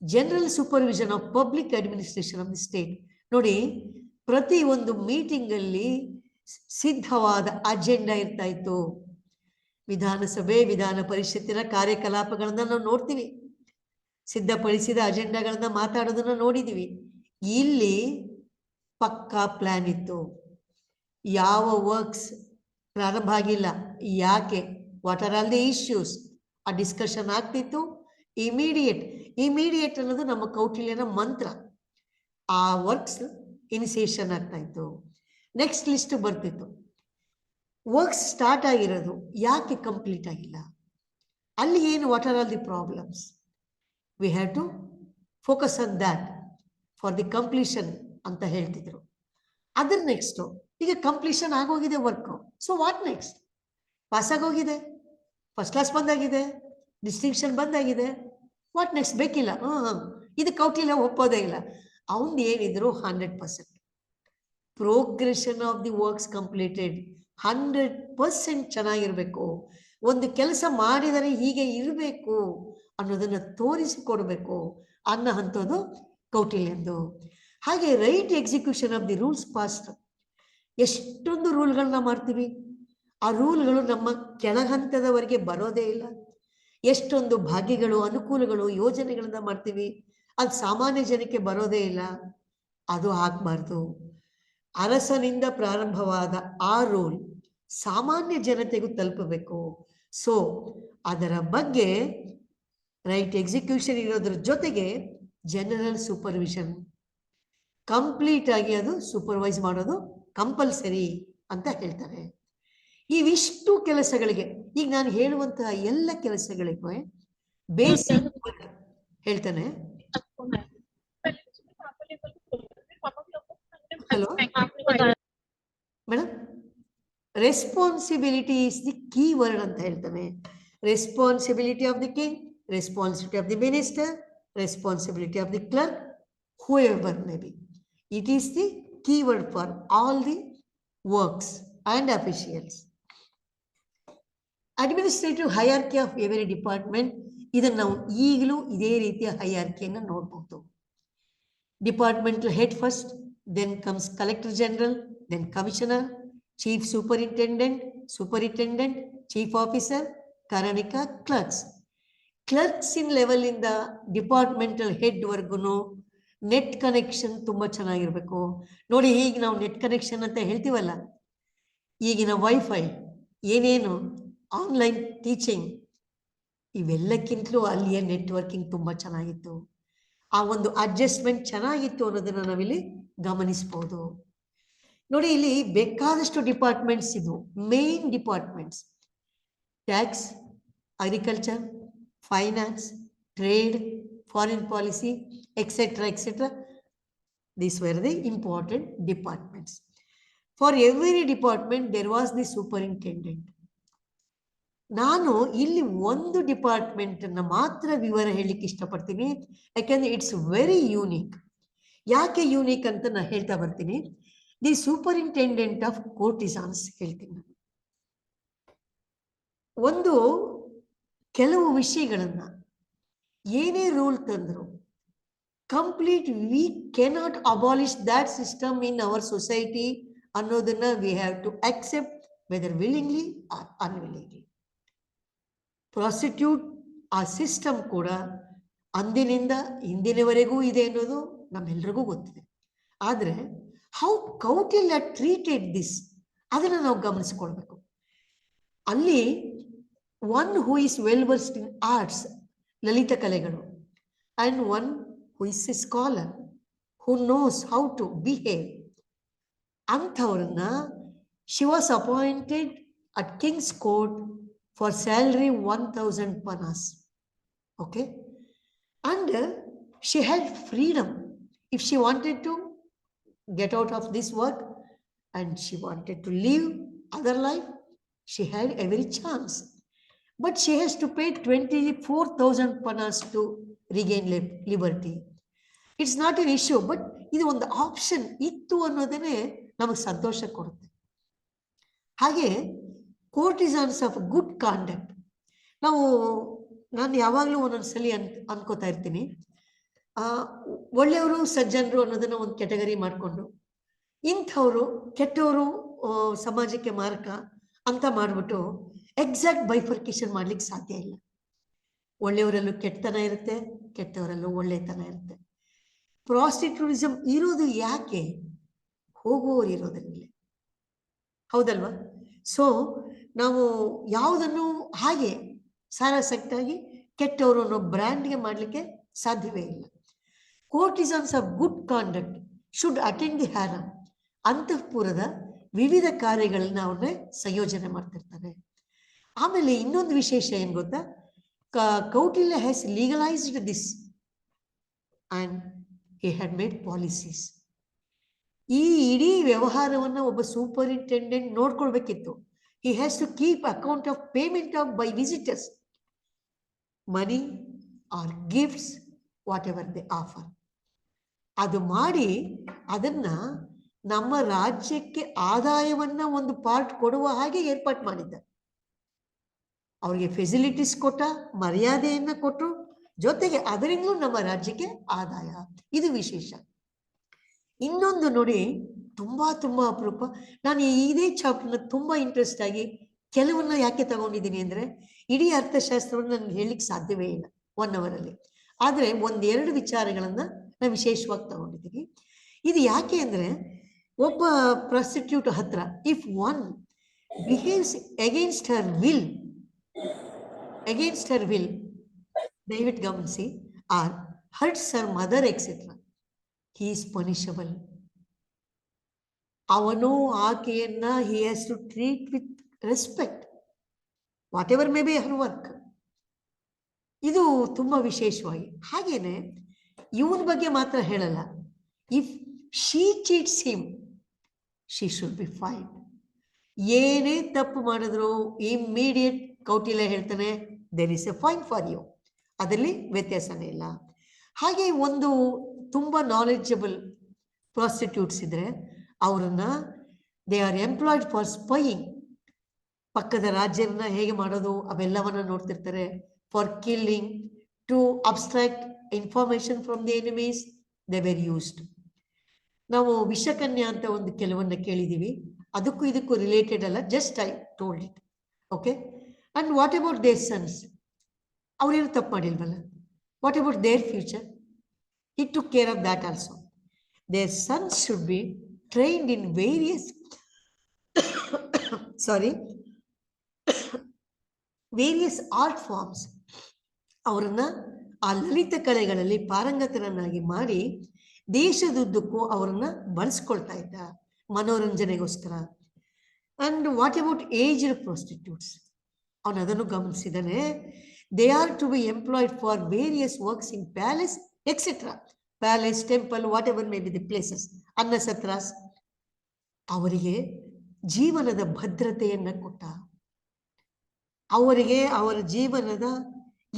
general supervision of public administration of the state. ನೋಡಿ, ಪ್ರತಿ ಒಂದು meeting ಅಲ್ಲಿ ಸಿದ್ಧವಾದ agenda ಇರ್ತಾ ಇತ್ತು. ವಿಧಾನಸಭೆ ವಿಧಾನ ಪರಿಷತ್ತಿನ ಕಾರ್ಯಕಲಾಪಗಳನ್ನ ನಾವು ನೋಡ್ತೀವಿ, ಸಿದ್ಧಪಡಿಸಿದ ಅಜೆಂಡಾಗಳನ್ನ ಮಾತಾಡೋದನ್ನ ನೋಡಿದೀವಿ. ಇಲ್ಲಿ ಪಕ್ಕಾ ಪ್ಲಾನ್ ಇತ್ತು, ಯಾವ ವರ್ಕ್ಸ್ ಪ್ರಾರಂಭ ಆಗಿಲ್ಲ, ಯಾಕೆ, what are all the issues, ಆ ಡಿಸ್ಕಷನ್ ಆಗ್ತಿತ್ತು. ಇಮಿಡಿಯೇಟ್ ಅನ್ನೋದು ನಮ್ಮ ಕೌಟಿಲ್ಯನ ಮಂತ್ರ. ಆ ವರ್ಕ್ಸ್ ಇನಿಸಿಯೇಷನ್ ಆಗ್ತಾ ಇತ್ತು, ನೆಕ್ಸ್ಟ್ ಲಿಸ್ಟ್ ಬರ್ತಿತ್ತು. ವರ್ಕ್ಸ್ ಸ್ಟಾರ್ಟ್ ಆಗಿರೋದು ಯಾಕೆ ಕಂಪ್ಲೀಟ್ ಆಗಿಲ್ಲ, ಅಲ್ಲಿ ಏನು, what are all the problems, we have to focus on that for the completion ಅಂತ ಹೇಳ್ತಿದ್ರು. ಅದ್ರ ನೆಕ್ಸ್ಟ್, ಈಗ ಕಂಪ್ಲೀಷನ್ ಆಗೋಗಿದೆ work, so what next, pass ಆಗೋಗಿದೆ, ಫಸ್ಟ್ ಕ್ಲಾಸ್ ಬಂದಾಗಿದೆ, ಡಿಸ್ಟಿಂಕ್ಷನ್ ಬಂದಾಗಿದೆ, ವಾಟ್ ನೆಕ್ಸ್ಟ್ ಬೇಕಿಲ್ಲ. ಇದು ಕೌಟಿಲ್ಯ ಒಪ್ಪೋದೇ ಇಲ್ಲ. ಅವನ್ ಏನಿದ್ರು 100% progression of the works completed 100% ಚೆನ್ನಾಗಿರ್ಬೇಕು. ಒಂದು ಕೆಲಸ ಮಾಡಿದರೆ ಹೀಗೆ ಇರಬೇಕು ಅನ್ನೋದನ್ನ ತೋರಿಸಿಕೊಡ್ಬೇಕು ಅನ್ನೋ ಅಂಥದ್ದು ಕೌಟಿಲ್ಯಂದು. ಹಾಗೆ right execution of the rules past. ಎಷ್ಟೊಂದು ರೂಲ್ಗಳನ್ನ ಮಾಡ್ತೀವಿ, ಆ ರೂಲ್ಗಳು ನಮ್ಮ ಕೆಳಹಂತದವರೆಗೆ ಬರೋದೇ ಇಲ್ಲ. ಎಷ್ಟೊಂದು ಭಾಗ್ಯಗಳು, ಅನುಕೂಲಗಳು, ಯೋಜನೆಗಳನ್ನ ಮಾಡ್ತೀವಿ, ಅದು ಸಾಮಾನ್ಯ ಜನಕ್ಕೆ ಬರೋದೇ ಇಲ್ಲ. ಅದು ಆಗ್ಬಾರ್ದು. ಅರಸನಿಂದ ಪ್ರಾರಂಭವಾದ ಆ ರೂಲ್ ಸಾಮಾನ್ಯ ಜನತೆಗೂ ತಲುಪಬೇಕು. ಸೊ ಅದರ ಬಗ್ಗೆ ರೈಟ್ ಎಕ್ಸಿಕ್ಯೂಷನ್ ಇರೋದ್ರ ಜೊತೆಗೆ ಜನರಲ್ ಸೂಪರ್ವಿಷನ್, ಕಂಪ್ಲೀಟ್ ಆಗಿ ಅದು ಸೂಪರ್ವೈಸ್ ಮಾಡೋದು ಕಂಪಲ್ಸರಿ ಅಂತ ಹೇಳ್ತಾರೆ. ಇವಿಷ್ಟು ಕೆಲಸಗಳಿಗೆ, ಈಗ ನಾನು ಹೇಳುವಂತಹ ಎಲ್ಲ ಕೆಲಸಗಳಿಗೂ ಬೇಸಿಕ್ ಹೇಳ್ತಾನೆ. Hello, madam. Responsibility is the key word anta heltane. Responsibility of the king, responsibility of the minister, responsibility of the clerk, whoever may be. It is the key word for all the works and officials. Administrative hierarchy of every department, ಇದನ್ನು ನಾವು ಈಗಲೂ ಇದೇ ರೀತಿಯ ಹೈಯಾರ್ಕಿಯನ್ನು ನೋಡಬಹುದು. Departmental head first, then comes collector general, then commissioner, chief superintendent, chief officer, karanika, clerks. Clerks in level in the departmental head ವರ್ಗುನು net connection ತುಂಬಾ ಚೆನ್ನಾಗಿರ್ಬೇಕು. ನೋಡಿ, ಈಗ ನಾವು ನೆಟ್ ಕನೆಕ್ಷನ್ ಅಂತ ಹೇಳ್ತೀವಲ್ಲ, ಈಗಿನ ವೈಫೈ ಏನೇನು ಆನ್ಲೈನ್ ಟೀಚಿಂಗ್ ಇವೆಲ್ಲಕ್ಕಿಂತಲೂ ಅಲ್ಲಿಯ ನೆಟ್ವರ್ಕಿಂಗ್ ತುಂಬಾ ಚೆನ್ನಾಗಿತ್ತು. ಆ ಒಂದು ಅಡ್ಜಸ್ಟ್ಮೆಂಟ್ ಚೆನ್ನಾಗಿತ್ತು ಅನ್ನೋದನ್ನ ನಾವಿಲ್ಲಿ ಗಮನಿಸಬಹುದು. ನೋಡಿ, ಇಲ್ಲಿ ಬೇಕಾದಷ್ಟು ಡಿಪಾರ್ಟ್ಮೆಂಟ್ಸ್ ಇದ್ವು. Main departments tax, agriculture, finance, trade, foreign policy, etcetera etcetera. These were the important departments. For every department there was the superintendent. ನಾನು ಇಲ್ಲಿ ಒಂದು ಡಿಪಾರ್ಟ್ಮೆಂಟ್ ಅನ್ನ ಮಾತ್ರ ವಿವರ ಹೇಳಲಿಕ್ಕೆ ಇಷ್ಟಪಡ್ತೀನಿ, ಯಾಕಂದ್ರೆ ಇಟ್ಸ್ ವೆರಿ ಯೂನಿಕ್. ಯಾಕೆ ಯೂನಿಕ್ ಅಂತ ನಾನು ಹೇಳ್ತಾ ಬರ್ತೀನಿ. ದಿ ಸೂಪರಿಂಟೆಂಡೆಂಟ್ ಆಫ್ ಕೋರ್ಟಿಸಾನ್ಸ್ ಹೇಳ್ತೀನಿ. ಒಂದು ಕೆಲವು ವಿಷಯಗಳನ್ನ ಏನೇ ರೂಲ್ ತಂದ್ರು complete we cannot abolish that system in our society ಅನ್ನೋದನ್ನ we have to accept whether willingly or unwillingly. Prosecute ಆ ಸಿಸ್ಟಮ್ ಕೂಡ ಅಂದಿನಿಂದ ಇಂದಿನವರೆಗೂ ಇದೆ ಅನ್ನೋದು ನಮ್ಮೆಲ್ರಿಗೂ ಗೊತ್ತಿದೆ. ಆದರೆ ಹೌ ಕೌಟಿಲ್ಯ ಟ್ರೀಟೆಡ್ ದಿಸ್ ಅದನ್ನು ನಾವು ಗಮನಿಸ್ಕೊಳ್ಬೇಕು. ಅಲ್ಲಿ one who is well versed in arts, ಲಲಿತ ಕಲೆಗಳು, and one who is a scholar who knows how to behave, ಅಂಥವ್ರನ್ನ she was appointed at king's court for salary 1000 panas. Okay, and she had freedom if she wanted to get out of this work and she wanted to live other life, she had every chance. But she has to pay 24,000 panas to regain liberty. It's not an issue, but ಇದು ಒಂದು option ಇತ್ತು ಅನ್ನೋದನ್ನೇ ನಮಗೆ ಸಂತೋಷ ಕೊಡುತ್ತೆ. ಹಾಗೆ ಕೋರ್ಟಿಸಾನ್ಸ್ of good conduct, ನಾನು ಯಾವಾಗಲೂ ಒಂದೊಂದ್ಸಲಿ ಅನ್ಕೋತಾ ಇರ್ತೀನಿ, ಒಳ್ಳೆಯವರು ಸಜ್ಜನರು ಅನ್ನೋದನ್ನ ಒಂದು ಕೆಟಗರಿ ಮಾಡಿಕೊಂಡು ಇಂಥವ್ರು ಕೆಟ್ಟವರು ಸಮಾಜಕ್ಕೆ ಮಾರಕ ಅಂತ ಮಾಡಿಬಿಟ್ಟು ಎಕ್ಸಾಕ್ಟ್ ಬೈಫರ್ಕೇಶನ್ ಮಾಡ್ಲಿಕ್ಕೆ ಸಾಧ್ಯ ಇಲ್ಲ. ಒಳ್ಳೆಯವರಲ್ಲೂ ಕೆಟ್ಟತನ ಇರುತ್ತೆ, ಕೆಟ್ಟವರಲ್ಲೂ ಒಳ್ಳೆತನ ಇರುತ್ತೆ. ಪ್ರಾಸ್ಟಿಟ್ಯೂಟಿಸಮ್ ಇರೋದು ಯಾಕೆ? ಹೋಗುವವರು ಇರೋದ್ರಲ್ಲಿ, ಹೌದಲ್ವಾ? ಸೊ ನಾವು ಯಾವುದನ್ನು ಹಾಗೆ ಸಾರಾಸಕ್ತಾಗಿ ಕೆಟ್ಟವರು ಅನ್ನೋ ಬ್ರ್ಯಾಂಡ್ಗೆ ಮಾಡಲಿಕ್ಕೆ ಸಾಧ್ಯವೇ ಇಲ್ಲ. Courtesans of good conduct should attend the harem. ಅಂತಃಪುರದ ವಿವಿಧ ಕಾರ್ಯಗಳನ್ನ ಅವ್ರನ್ನೇ ಸಂಯೋಜನೆ ಮಾಡ್ತಿರ್ತಾರೆ. ಆಮೇಲೆ ಇನ್ನೊಂದು ವಿಶೇಷ ಏನ್ ಗೊತ್ತಾ, Kautilya has legalised this and he had made policies. ಈ ಇಡೀ ವ್ಯವಹಾರವನ್ನ ಒಬ್ಬ superintendent ನೋಡ್ಕೊಳ್ಬೇಕಿತ್ತು. He has to keep account of payment of by visitors, money or gifts, whatever they offer. ಅದು ಮಾಡಿ ಅದನ್ನ ನಮ್ಮ ರಾಜ್ಯಕ್ಕೆ ಆದಾಯವನ್ನ ಒಂದು ಪಾರ್ಟ್ ಕೊಡುವ ಹಾಗೆ ಏರ್ಪಾಟ್ ಮಾಡಿದ್ದಾರೆ. ಅವ್ರಿಗೆ ಫೆಸಿಲಿಟೀಸ್ ಕೊಟ್ಟ, ಮರ್ಯಾದೆಯನ್ನ ಕೊಟ್ಟರು, ಜೊತೆಗೆ ಅದರಿಂದಲೂ ನಮ್ಮ ರಾಜ್ಯಕ್ಕೆ ಆದಾಯ. ಇದು ವಿಶೇಷ. ಇನ್ನೊಂದು ನೋಡಿ, ತುಂಬಾ ತುಂಬಾ ಅಪರೂಪ. ನಾನು ಇದೇ ಚಾಪ್ಟರ್ನ ತುಂಬಾ ಇಂಟ್ರೆಸ್ಟ್ ಆಗಿ ಕೆಲವನ್ನ ಯಾಕೆ ತಗೊಂಡಿದ್ದೀನಿ ಅಂದ್ರೆ, ಇಡೀ ಅರ್ಥಶಾಸ್ತ್ರವನ್ನು ನಾನು ಹೇಳಲಿಕ್ಕೆ ಸಾಧ್ಯವೇ ಇಲ್ಲ 1 hour ಅಲ್ಲಿ. ಆದ್ರೆ ಒಂದೆರಡು ವಿಚಾರಗಳನ್ನ ನಾನು ವಿಶೇಷವಾಗಿ ತಗೊಂಡಿದ್ದೀನಿ. ಇದು ಯಾಕೆ ಅಂದ್ರೆ, ಒಬ್ಬ ಪ್ರಾಸ್ಟಿಟ್ಯೂಟ್ ಹತ್ರ if one behaves against her will, ದಯವಿಟ್ಟು ಗಮನಿಸಿ, or hurts her mother etcetera, he is punishable. ಅವನು ಆಕೆಯನ್ನ he has to treat with respect, whatever may be her work. ಇದು ತುಂಬಾ ವಿಶೇಷವಾಗಿ. ಹಾಗೇನೆ ಇವನ ಬಗ್ಗೆ ಮಾತ್ರ ಹೇಳಲ್ಲ. If she cheats him, she should be fined. ಏನೇ ತಪ್ಪು ಮಾಡಿದ್ರು ಇಮ್ಮಿಡಿಯೇಟ್ ಕೌಟಿಲ್ಯ ಹೇಳ್ತಾನೆ there is a fine for you. ಅದರಲ್ಲಿ ವ್ಯತ್ಯಾಸನೇ ಇಲ್ಲ. ಹಾಗೆ ಒಂದು ತುಂಬ ನಾಲೆಡ್ಜಬಲ್ ಪ್ರಾಸ್ಟಿಟ್ಯೂಟ್ಸ್ ಇದ್ರೆ ಅವರನ್ನ they are employed for spying, ಪಕ್ಕದ ರಾಜ್ಯನ ಹೇಗೆ ಮಾಡೋದು ಅವೆಲ್ಲವನ್ನ ನೋಡ್ತಿರ್ತಾರೆ. For killing, to abstract information from the enemies they were used. ನಾವು ವಿಷಕನ್ಯಾ ಅಂತ ಒಂದು ಕೆಲವನ್ನ ಕೇಳಿದ್ದೀವಿ, ಅದಕ್ಕೂ ಇದಕ್ಕೂ ರಿಲೇಟೆಡ್ ಅಲ್ಲ, just I told it. Okay. And what about their sons? ಅವ್ರೇನು ತಪ್ಪು ಮಾಡಿಲ್ವಲ್ಲ. What about their future? he took care of that also. Their sons should be trained in various various art forms. ಅವರನ್ನ ಆ ಲಲಿತ ಕಲೆಗಳಲ್ಲಿ ಪಾರಂಗತರನ್ನಾಗಿ ಮಾಡಿ ದೇಶದುದ್ದಕ್ಕೂ ಅವರನ್ನ ಬಳಸ್ಕೊಳ್ತಾ ಇದ್ದ ಮನೋರಂಜನೆಗೋಸ್ಕರ. And what about aged prostitutes? ಅವನು ಅದನ್ನು ಗಮನಿಸಿದಾನೆ. They are to be employed for various works in palace etcetera. Palace, temple, whatever may be the places, ಅನ್ನ ಸತ್ರಾಸ್. ಅವರಿಗೆ ಜೀವನದ ಭದ್ರತೆಯನ್ನ ಕೊಟ್ಟ, ಅವರಿಗೆ ಅವರ ಜೀವನದ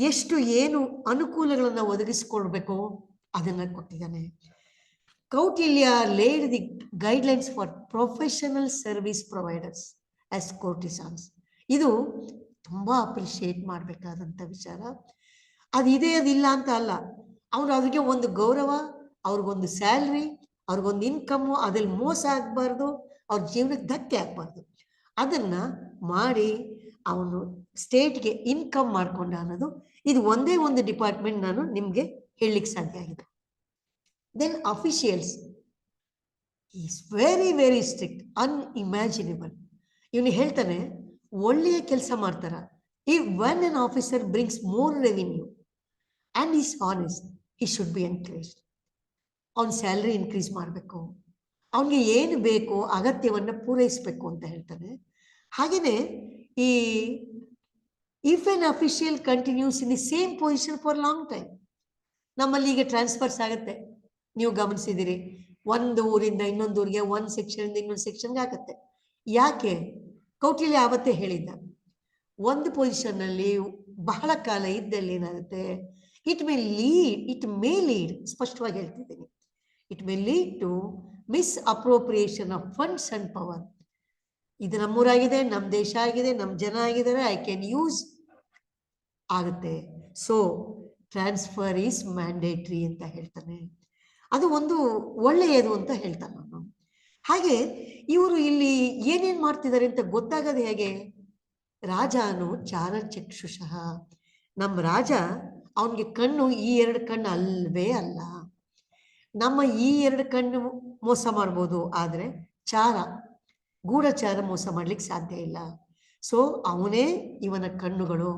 ಎಷ್ಟು ಏನು ಅನುಕೂಲಗಳನ್ನು ಒದಗಿಸಿಕೊಳ್ಬೇಕೋ ಅದನ್ನ ಕೊಟ್ಟಿದ್ದಾನೆ. Kautilya laid the guidelines for professional service providers as courtesans. ಇದು ತುಂಬಾ ಅಪ್ರಿಶಿಯೇಟ್ ಮಾಡಬೇಕಾದಂಥ ವಿಚಾರ. ಅದಿದೆ ಅದಿಲ್ಲ ಅಂತ ಅಲ್ಲ, ಅವ್ರು ಅದಕ್ಕೆ ಒಂದು ಗೌರವ, ಅವ್ರಿಗೊಂದು ಸ್ಯಾಲ್ರಿ, ಅವ್ರಿಗೊಂದು ಇನ್ಕಮ್ಮು, ಅದ್ರಲ್ಲಿ ಮೋಸ ಆಗಬಾರ್ದು, ಅವ್ರ ಜೀವನಕ್ಕೆ ಧಕ್ಕೆ ಆಗಬಾರ್ದು. ಅದನ್ನ ಮಾಡಿ ಅವನು ಸ್ಟೇಟ್ಗೆ ಇನ್ಕಮ್ ಮಾಡ್ಕೊಂಡ ಅನ್ನೋದು ಇದು ಒಂದೇ ಒಂದು ಡಿಪಾರ್ಟ್ಮೆಂಟ್ ನಾನು ನಿಮ್ಗೆ ಹೇಳಲಿಕ್ಕೆ ಸಾಧ್ಯ ಆಗಿದೆ. Then officials is very very strict, unimaginable. ಇವನು ಹೇಳ್ತಾನೆ ಒಳ್ಳೆಯ ಕೆಲಸ ಮಾಡ್ತಾರ. If one an officer brings more revenue and is honest, he should be encouraged. ಅವನ ಸ್ಯಾಲ್ರಿ ಇನ್ಕ್ರೀಸ್ ಮಾಡಬೇಕು, ಅವನಿಗೆ ಏನು ಬೇಕೋ ಅಗತ್ಯವನ್ನು ಪೂರೈಸಬೇಕು ಅಂತ ಹೇಳ್ತಾನೆ. ಹಾಗೆಯೇ ಈ if an official continues in the same position for long time, ನಮ್ಮಲ್ಲಿ ಈಗ ಟ್ರಾನ್ಸ್ಫರ್ಸ್ ಆಗುತ್ತೆ, ನೀವು ಗಮನಿಸಿದಿರಿ. ಒಂದು ಊರಿಂದ ಇನ್ನೊಂದು ಊರಿಗೆ, ಒಂದು ಸೆಕ್ಷನ್ ಇನ್ನೊಂದು ಸೆಕ್ಷನ್ಗೆ ಆಗುತ್ತೆ. ಯಾಕೆ? ಕೌಟಿಲ್ಯ ಆವತ್ತೇ ಹೇಳಿದ್ದ, ಒಂದು ಪೊಸಿಷನ್ನಲ್ಲಿ ಬಹಳ ಕಾಲ ಇದ್ದಲ್ಲಿ ಏನಾಗುತ್ತೆ, ಇಟ್ ಮೇ ಲೀಡ್, ಸ್ಪಷ್ಟವಾಗಿ ಹೇಳ್ತಿದ್ದೀನಿ, it may lead to misappropriation of funds and power. ಇದು ನಮ್ಮೂರಾಗಿದೆ, ನಮ್ಮ ದೇಶ ಆಗಿದೆ, ನಮ್ಮ ಜನ ಆಗಿದ್ದಾರೆ, ಐ ಕ್ಯಾನ್ ಯೂಸ್ ಆಗುತ್ತೆ. ಸೊ ಟ್ರಾನ್ಸ್ಫರ್ ಈಸ್ ಮ್ಯಾಂಡೇಟ್ರಿ ಅಂತ ಹೇಳ್ತಾನೆ. ಅದು ಒಂದು ಒಳ್ಳೆಯದು ಅಂತ ಹೇಳ್ತಾನೆ ನಾನು. ಹಾಗೆ ಇವರು ಇಲ್ಲಿ ಏನೇನು ಮಾಡ್ತಿದ್ದಾರೆ ಅಂತ ಗೊತ್ತಾಗದೆ ಹೇಗೆ? ರಾಜನು ಚಾರಚಕ್ಷುಷಃ, ನಮ್ಮ ರಾಜ ಅವನಿಗೆ ಕಣ್ಣು ಈ ಎರಡು ಕಣ್ಣು ಅಲ್ವೇ ಅಲ್ಲ. ನಮ್ಮ ಈ ಎರಡು ಕಣ್ಣು ಮೋಸ ಮಾಡ್ಬೋದು, ಆದರೆ ಗೂಢಚಾರ ಮೋಸ ಮಾಡ್ಲಿಕ್ಕೆ ಸಾಧ್ಯ ಇಲ್ಲ. ಸೊ ಅವನೇ ಇವನ ಕಣ್ಣುಗಳು.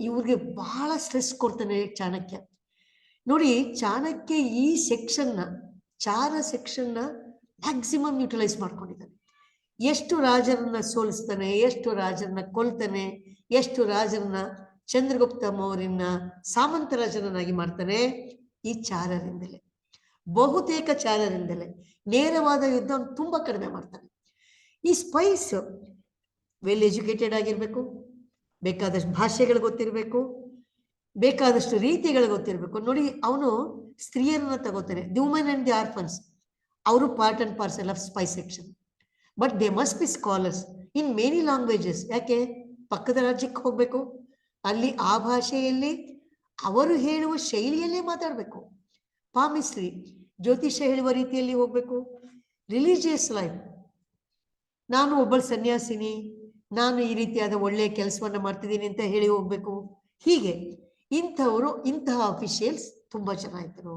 ಇವ್ರಿಗೆ ಬಹಳ ಸ್ಟ್ರೆಸ್ ಕೊಡ್ತಾನೆ ಚಾಣಕ್ಯ. ನೋಡಿ, ಚಾಣಕ್ಯ ಈ ಚಾರ ಸೆಕ್ಷನ್ನ ಮ್ಯಾಕ್ಸಿಮಮ್ ಯುಟಿಲೈಸ್ ಮಾಡ್ಕೊಂಡಿದ್ದಾನೆ. ಎಷ್ಟು ರಾಜರನ್ನ ಸೋಲಿಸ್ತಾನೆ, ಎಷ್ಟು ರಾಜರನ್ನ ಕೊಲ್ತಾನೆ, ಎಷ್ಟು ರಾಜರನ್ನ ಚಂದ್ರಗುಪ್ತ ಮೌರ್ಯನ ಸಾಮಂತ ರಾಜರನ್ನಾಗಿ ಮಾಡ್ತಾನೆ, ಈ ಚಾರರಿಂದಲೇ, ಬಹುತೇಕ ಚಾರರಿಂದಲೇ. ನೇರವಾದ ಯುದ್ಧ ತುಂಬಾ ಕಡಿಮೆ ಮಾಡ್ತಾನೆ. ಈ ಸ್ಪೈಸ್ ವೆಲ್ ಎಜುಕೇಟೆಡ್ ಆಗಿರ್ಬೇಕು, ಬೇಕಾದಷ್ಟು ಭಾಷೆಗಳು ಗೊತ್ತಿರಬೇಕು, ಬೇಕಾದಷ್ಟು ರೀತಿಗಳು ಗೊತ್ತಿರಬೇಕು. ನೋಡಿ, ಅವನು ಸ್ತ್ರೀಯರನ್ನ ತಗೋತಾನೆ, the women and the orphans, ಅವರು part and parcel of spy section. But they must be scholars in many languages. ಯಾಕೆ? ಪಕ್ಕದ ರಾಜ್ಯಕ್ಕೆ ಹೋಗ್ಬೇಕು, ಅಲ್ಲಿ ಆ ಭಾಷೆಯಲ್ಲಿ ಅವರು ಹೇಳುವ ಶೈಲಿಯಲ್ಲೇ ಮಾತಾಡಬೇಕು. ಪಾಮಿಸ್ಟ್ರಿ, ಜ್ಯೋತಿಷ್ಯ ಹೇಳುವ ರೀತಿಯಲ್ಲಿ ಹೋಗ್ಬೇಕು. ರಿಲಿಜಿಯಸ್ ಲೈಫ್, ನಾನು ಒಬ್ಬಳ ಸನ್ಯಾಸಿನಿ, ನಾನು ಈ ರೀತಿಯಾದ ಒಳ್ಳೆಯ ಕೆಲಸವನ್ನ ಮಾಡ್ತಿದ್ದೀನಿ ಅಂತ ಹೇಳಿ ಹೋಗ್ಬೇಕು. ಹೀಗೆ ಇಂತಹ ಅಫಿಷಿಯಲ್ಸ್ ತುಂಬಾ ಜನ ಇದ್ರು.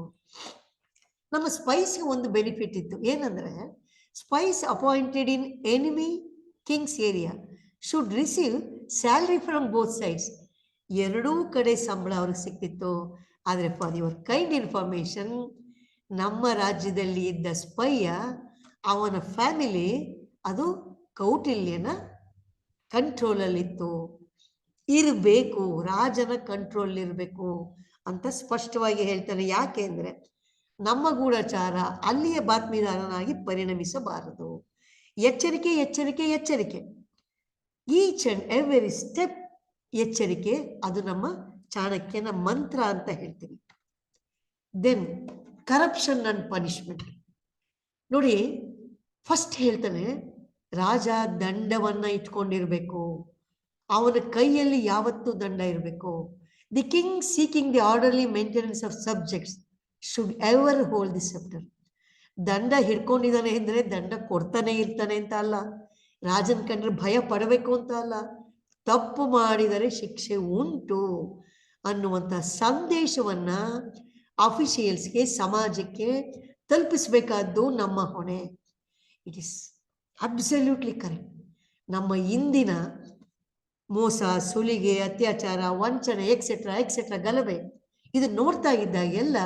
ನಮ್ಮ ಸ್ಪೈಸ್ಗೆ ಒಂದು ಬೆನಿಫಿಟ್ ಇತ್ತು, ಏನಂದ್ರೆ Spice appointed in enemy Kings area should receive salary from both sides. ಎರಡೂ ಕಡೆ ಸಂಬಳ ಅವ್ರಿಗೆ ಸಿಕ್ತಿತ್ತು. ಆದರೆ ಫಾರ್ ಯುವರ್ ಕೈಂಡ್ ಇನ್ಫಾರ್ಮೇಶನ್, ನಮ್ಮ ರಾಜ್ಯದಲ್ಲಿ ಇದ್ದ ಸ್ಪೈಯ, ಅವನ ಫ್ಯಾಮಿಲಿ ಅದು ಕೌಟಿಲ್ಯನ ಕಂಟ್ರೋಲಲ್ಲಿತ್ತು. ಇರಬೇಕು, ರಾಜನ ಕಂಟ್ರೋಲ್ ಇರಬೇಕು ಅಂತ ಸ್ಪಷ್ಟವಾಗಿ ಹೇಳ್ತಾನೆ. ಯಾಕೆ ಅಂದರೆ ನಮ್ಮ ಗೂಢಚಾರ ಅಲ್ಲಿಯ ಬಾತ್ಮೀದಾರನಾಗಿ ಪರಿಣಮಿಸಬಾರದು. ಎಚ್ಚರಿಕೆ ಎಚ್ಚರಿಕೆ ಎಚ್ಚರಿಕೆ, ಈಚ್ ಅಂಡ್ ಎವ್ರಿ ಸ್ಟೆಪ್ ಎಚ್ಚರಿಕೆ. ಅದು ನಮ್ಮ ಚಾಣಕ್ಯನ ಮಂತ್ರ ಅಂತ ಹೇಳ್ತೀವಿ. ದೆನ್ ಕರಪ್ಷನ್ ಅಂಡ್ ಪನಿಷ್ಮೆಂಟ್ ನೋಡಿ, ಫಸ್ಟ್ ಹೇಳ್ತಾನೆ ರಾಜ ದಂಡವನ್ನ ಇಟ್ಕೊಂಡಿರ್ಬೇಕು, ಅವನ ಕೈಯಲ್ಲಿ ಯಾವತ್ತೂ ದಂಡ ಇರಬೇಕು. The king seeking the orderly maintenance of subjects should ever hold the sceptre. ದಂಡ ಹಿಡ್ಕೊಂಡಿದ್ದಾನೆ ಅಂದ್ರೆ ದಂಡ ಕೊಡ್ತಾನೆ ಇರ್ತಾನೆ ಅಂತ ಅಲ್ಲ, ರಾಜನ್ ಕಂಡ್ರೆ ಭಯ ಪಡಬೇಕು ಅಂತ ಅಲ್ಲ, ತಪ್ಪು ಮಾಡಿದರೆ ಶಿಕ್ಷೆ ಉಂಟು ಅನ್ನುವಂಥ ಸಂದೇಶವನ್ನ ಅಫಿಷಿಯಲ್ಸ್ಗೆ, ಸಮಾಜಕ್ಕೆ ತಲುಪಿಸಬೇಕಾದ್ದು ನಮ್ಮ ಹೊಣೆ. It is absolutely correct. ನಮ್ಮ ಇಂದಿನ ಮೋಸ, ಸುಲಿಗೆ, ಅತ್ಯಾಚಾರ, ವಂಚನೆ ಎಕ್ಸೆಟ್ರಾ ಎಕ್ಸೆಟ್ರಾ, ಗಲಭೆ ಇದು ನೋಡ್ತಾ ಇದ್ದಾಗೆಲ್ಲ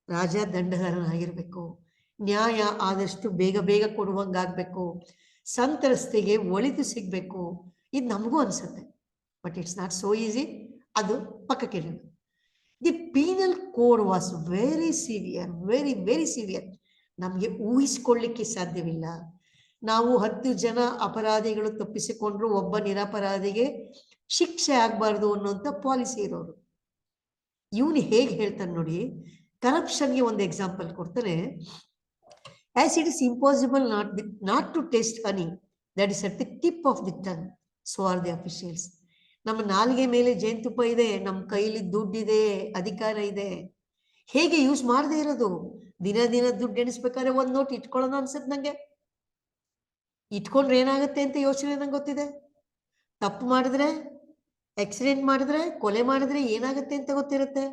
ರಾಜ ದಂಡಧಾರನಾಗಿರ್ಬೇಕು, ನ್ಯಾಯ ಆದಷ್ಟು ಬೇಗ ಬೇಗ ಕೊಡುವಂಗಾಗಬೇಕು, ಸಂತ್ರಸ್ತೆಗೆ ಒಳಿತು ಸಿಗಬೇಕು. ಇದು ನಮಗೂ ಅನ್ಸುತ್ತೆ, but it's not so easy. ಅದು ಪಕ್ಕಕ್ಕೆ. The penal code was very severe, very very severe. ನಮಗೆ ಊಹಿಸ್ಕೊಳ್ಳಿಕ್ಕೆ ಸಾಧ್ಯವಿಲ್ಲ. ನಾವು 10 ಜನ ಅಪರಾಧಿಗಳು ತಪ್ಪಿಸಿಕೊಂಡ್ರು ಒಬ್ಬ ನಿರಪರಾಧಿಗೆ ಶಿಕ್ಷೆ ಆಗಬಾರ್ದು ಅನ್ನೋಂಥ ಪಾಲಿಸಿ ಇರೋರು. ಇವನು ಹೇಗೆ ಹೇಳ್ತಾನೆ ನೋಡಿ, ಕರಪ್ಷನ್ಗೆ ಒಂದು ಎಕ್ಸಾಂಪಲ್ ಕೊಡ್ತಾನೆ. As it is impossible not to taste honey that is at the tip of the tongue, so are the officials. ನಮ್ಮ ನಾಲಿಗೆ ಮೇಲೆ ಜೇನುತುಪ್ಪ ಇದೆ, ನಮ್ಮ ಕೈಲಿ ದುಡ್ಡಿದೆ, ಅಧಿಕಾರ ಇದೆ, ಹೇಗೆ ಯೂಸ್ ಮಾಡದೇ ಇರೋದು. ದಿನ ದಿನ ದುಡ್ಡು ಎಣಿಸ್ಬೇಕಾದ್ರೆ ಒಂದು ನೋಟ್ ಇಟ್ಕೊಳ್ಳೋಣ ಅನ್ಸುತ್ತೆ ನಂಗೆ. ಇಟ್ಕೊಂಡ್ರೆ ಏನಾಗುತ್ತೆ ಅಂತ ಯೋಚನೆ ನಂಗೆ ಗೊತ್ತಿದೆ. ತಪ್ಪು ಮಾಡಿದ್ರೆ, ಆಕ್ಸಿಡೆಂಟ್ ಮಾಡಿದ್ರೆ, ಕೊಲೆ ಮಾಡಿದ್ರೆ ಏನಾಗುತ್ತೆ ಅಂತ ಗೊತ್ತಿರುತ್ತೆ.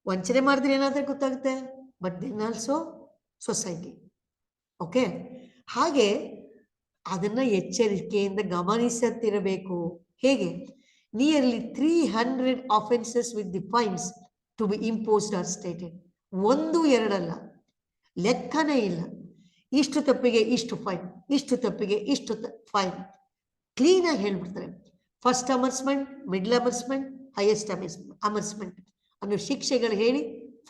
ವಂಚನೆ ಮಾಡಿದ್ರೆ ಏನಾದ್ರೆ ಗೊತ್ತಾಗುತ್ತೆ. But then also society. Okay, ಹಾಗೆ ಅದನ್ನ ಎಚ್ಚರಿಕೆಯಿಂದ ಗಮನಿಸುತ್ತಿರಬೇಕು. ಹೇಗೆ? Nearly 300 offences with the fines to be imposed or stated. 1, 2 ಅಲ್ಲ, ಲೆಕ್ಕನೇ ಇಲ್ಲ. ಇಷ್ಟು ತಪ್ಪಿಗೆ ಇಷ್ಟು ಫೈನ್, ಇಷ್ಟು ತಪ್ಪಿಗೆ ಇಷ್ಟು ಫೈನ್, ಕ್ಲೀನಾಗಿ ಹೇಳ್ಬಿಡ್ತಾರೆ. ಫಸ್ಟ್ ಅಮರ್ಸ್ಮೆಂಟ್, ಮಿಡ್ಲ್ ಅಮರ್ಸ್ಮೆಂಟ್, ಹೈಯೆಸ್ಟ್ ಅಮರ್ಸ್ಮೆಂಟ್ ಅನ್ನೋ ಶಿಕ್ಷೆಗಳು ಹೇಳಿ,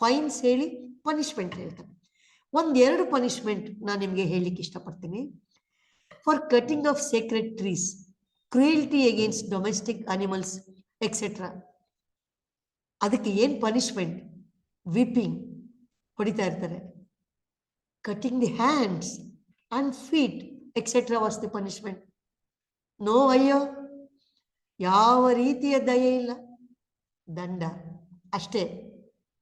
ಫೈನ್ಸ್ ಹೇಳಿ, ಪನಿಷ್ಮೆಂಟ್ ಹೇಳ್ತಾರೆ. 1-2 ಪನಿಷ್ಮೆಂಟ್ ನಾನು ನಿಮಗೆ ಹೇಳಲಿಕ್ಕೆ ಇಷ್ಟಪಡ್ತೀನಿ. For cutting of Sacred trees, cruelty against domestic animals etcetera. ಅದಕ್ಕೆ ಏನು ಪನಿಷ್ಮೆಂಟ್? ವಿಪಿಂಗ್, ಹೊಡಿತಾ ಇರ್ತಾರೆ. Cutting the hands and feet etc. was the punishment. No ಅಯ್ಯೋ, ಯಾವ ರೀತಿಯ ದಯೆ ಇಲ್ಲ, ದಂಡ ಅಷ್ಟೇ.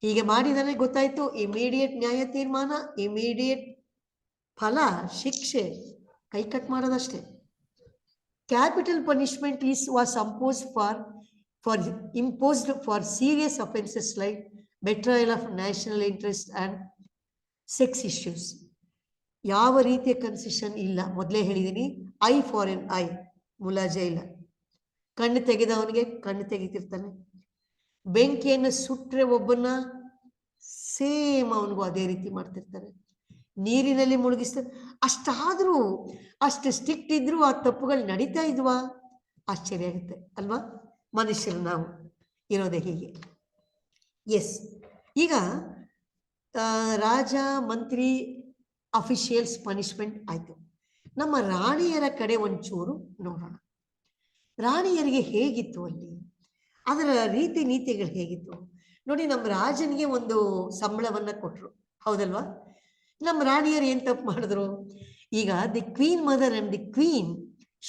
ಹೀಗೆ ಮಾಡಿದರೆ ಗೊತ್ತಾಯ್ತು, ಇಮಿಡಿಯೇಟ್ ನ್ಯಾಯ ತೀರ್ಮಾನ, ಇಮಿಡಿಯೇಟ್ ಫಲ, ಶಿಕ್ಷೆ, ಕೈ ಕಟ್ ಮಾಡೋದಷ್ಟೇ. Capital punishment was imposed for serious offenses like betrayal of national interest and sex issues. ಯಾವ ರೀತಿಯ ಕನ್ಸೆಷನ್ ಇಲ್ಲ, ಮೊದಲೇ ಹೇಳಿದ್ದೀನಿ. ಐ ಫಾರ್ ಎನ್ ಐ, ಮುಲಾಜೆ ಇಲ್ಲ. ಕಣ್ಣು ತೆಗೆದವನಿಗೆ ಕಣ್ಣು ತೆಗಿತಿರ್ತಾನೆ. ಬೆಂಕಿಯನ್ನು ಸುಟ್ಟರೆ ಒಬ್ಬನ ಸೇಮ್ ಅವನಿಗೂ ಅದೇ ರೀತಿ ಮಾಡ್ತಿರ್ತಾರೆ. ನೀರಿನಲ್ಲಿ ಮುಳುಗಿಸ್ತಾರೆ. ಅಷ್ಟಾದರೂ, ಅಷ್ಟು ಸ್ಟ್ರಿಕ್ಟ್ ಇದ್ರೂ ಆ ತಪ್ಪುಗಳು ನಡೀತಾ ಇದ್ವಾ? ಆಶ್ಚರ್ಯ ಆಗುತ್ತೆ ಅಲ್ವಾ? ಮನುಷ್ಯರು ನಾವು ಇರೋದೇ ಹೀಗೆ. ಎಸ್, ಈಗ ರಾಜ, ಮಂತ್ರಿ, ಅಫಿಷಿಯಲ್ಸ್ ಪನಿಷ್ಮೆಂಟ್ ಆಯ್ತು. ನಮ್ಮ ರಾಣಿಯರ ಕಡೆ ಒಂಚೂರು ನೋಡೋಣ. ರಾಣಿಯರಿಗೆ ಹೇಗಿತ್ತು ಅಲ್ಲಿ, ಅದರ ರೀತಿ ನೀತಿಗಳು ಹೇಗಿತ್ತು ನೋಡಿ. ನಮ್ಮ ರಾಜನಿಗೆ ಒಂದು ಸಂಬಳವನ್ನ ಕೊಟ್ರು, ಹೌದಲ್ವಾ? ನಮ್ಮ ರಾಣಿಯರು ಏನ್ ತಪ್ಪು ಮಾಡಿದ್ರು? ಈಗ the queen mother and the queen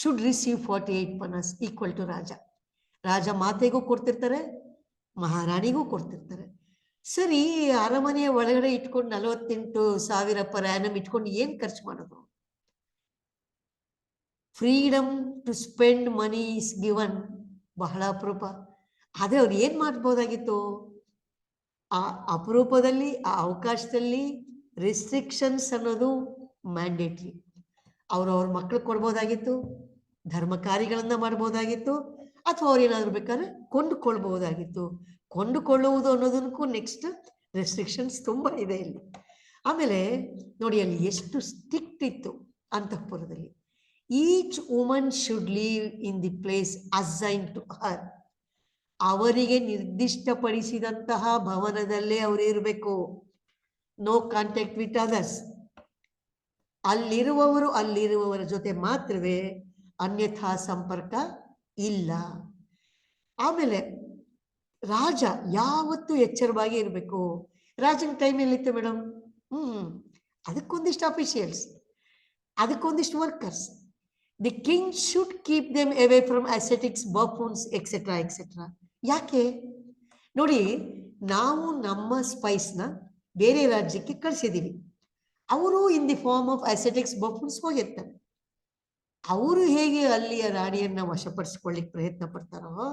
should receive 48 panas equal to raja. ರಾಜ ಮಾತೆಗೂ ಕೊಡ್ತಿರ್ತಾರೆ, ಮಹಾರಾಣಿಗೂ ಕೊಡ್ತಿರ್ತಾರೆ. ಸರಿ, ಅರಮನೆಯ ಒಳಗಡೆ ಇಟ್ಕೊಂಡು 48,000 ಪರ್ ಆ್ಯನಮ್ ಇಟ್ಕೊಂಡು ಏನ್ ಖರ್ಚು ಮಾಡೋದು? Freedom to spend money is given, ಬಹಳ ಅಪರೂಪ. ಆದ್ರೆ ಅವ್ರು ಏನ್ ಮಾಡ್ಬೋದಾಗಿತ್ತು? ಆ ಅಪರೂಪದಲ್ಲಿ, ಆ ಅವಕಾಶದಲ್ಲಿ ರೆಸ್ಟ್ರಿಕ್ಷನ್ಸ್ ಅನ್ನೋದು ಮ್ಯಾಂಡೇಟ್ರಿ. ಅವ್ರ ಮಕ್ಳು ಕೊಡ್ಬೋದಾಗಿತ್ತು, ಧರ್ಮ ಕಾರ್ಯಗಳನ್ನ ಮಾಡ್ಬೋದಾಗಿತ್ತು, ಅಥವಾ ಅವ್ರೇನಾದ್ರು ಬೇಕಾದ್ರೆ ಕೊಂಡುಕೊಳ್ಬಹುದಾಗಿತ್ತು. ಕೊಂಡುಕೊಳ್ಳುವುದು ಅನ್ನೋದಕ್ಕೂ ನೆಕ್ಸ್ಟ್ ರೆಸ್ಟ್ರಿಕ್ಷನ್ಸ್ ತುಂಬ ಇದೆ ಇಲ್ಲಿ. ಆಮೇಲೆ ನೋಡಿ, ಅಲ್ಲಿ ಎಷ್ಟು ಸ್ಟ್ರಿಕ್ಟ್ ಇತ್ತು ಅಂತಃಪುರದಲ್ಲಿ. Each woman should leave in the place assign to her. ಅವರಿಗೆ ನಿರ್ದಿಷ್ಟಪಡಿಸಿದಂತಹ ಭವನದಲ್ಲೇ ಅವರು ಇರಬೇಕು. No contact with others. ಅಲ್ಲಿರುವವರ ಜೊತೆ ಮಾತ್ರವೇ, ಅನ್ಯಥಾ ಸಂಪರ್ಕ ಇಲ್ಲ. ಆಮೇಲೆ ರಾಜ ಯಾವತ್ತೂ ಎಚ್ಚರವಾಗಿ ಇರಬೇಕು. ರಾಜನ ಟೈಮ್ ಎಲ್ಲಿತ್ತು ಮೇಡಮ್? ಅದಕ್ಕೊಂದಿಷ್ಟು ಅಫಿಷಿಯಲ್ಸ್, ಅದಕ್ಕೊಂದಿಷ್ಟು workers. The king should keep them away from ascetics, buffoons etcetera etcetera. ಯಾಕೆ ನೋಡಿ, ನಾವು ನಮ್ಮ ಸ್ಪೈಸ್ನ ಬೇರೆ ರಾಜ್ಯಕ್ಕೆ ಕಳಿಸಿದ್ದೀವಿ. ಅವರು in the form of ascetics, buffoons ಹೋಗಿರ್ತಾರೆ. ಅವರು ಹೇಗೆ ಅಲ್ಲಿಯ ರಾಣಿಯನ್ನ ವಶಪಡಿಸಿಕೊಳ್ಳಿಕ್ಕೆ ಪ್ರಯತ್ನ ಪಡ್ತಾರೋ,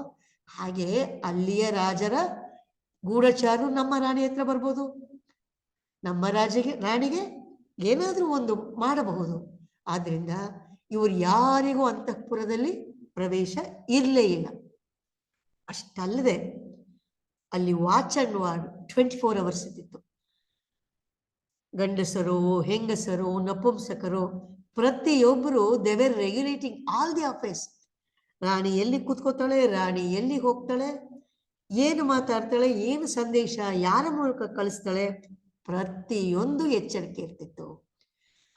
ಹಾಗೆ ಅಲ್ಲಿಯ ರಾಜರ ಗೂಢಚಾರರು ನಮ್ಮ ರಾಣಿ ಹತ್ರ ಬರ್ಬೋದು. ನಮ್ಮ ರಾಣಿಗೆ ಏನಾದರೂ ಒಂದು ಮಾಡಬಹುದು. ಆದ್ರಿಂದ ಇವರು ಯಾರಿಗೂ ಅಂತಃಪುರದಲ್ಲಿ ಪ್ರವೇಶ ಇರಲೇ ಇಲ್ಲ. ಅಷ್ಟಲ್ಲದೆ ಅಲ್ಲಿ ವಾಚ್ ಅಂಡ್ ವಾರ್ಡ್ 24 hours ಇದ್ದಿತ್ತು. ಗಂಡಸರು, ಹೆಂಗಸರು, ನಪುಂಸಕರು ಪ್ರತಿಯೊಬ್ಬರು they were regulating all the affairs. ರಾಣಿ ಎಲ್ಲಿ ಕೂತ್ಕೋತಾಳೆ, ರಾಣಿ ಎಲ್ಲಿ ಹೋಗ್ತಾಳೆ, ಏನು ಮಾತಾಡ್ತಾಳೆ, ಏನು ಸಂದೇಶ ಯಾರ ಮೂಲಕ ಕಳಿಸ್ತಾಳೆ, ಪ್ರತಿಯೊಂದು ಎಚ್ಚರಿಕೆ ಇರ್ತಿತ್ತು.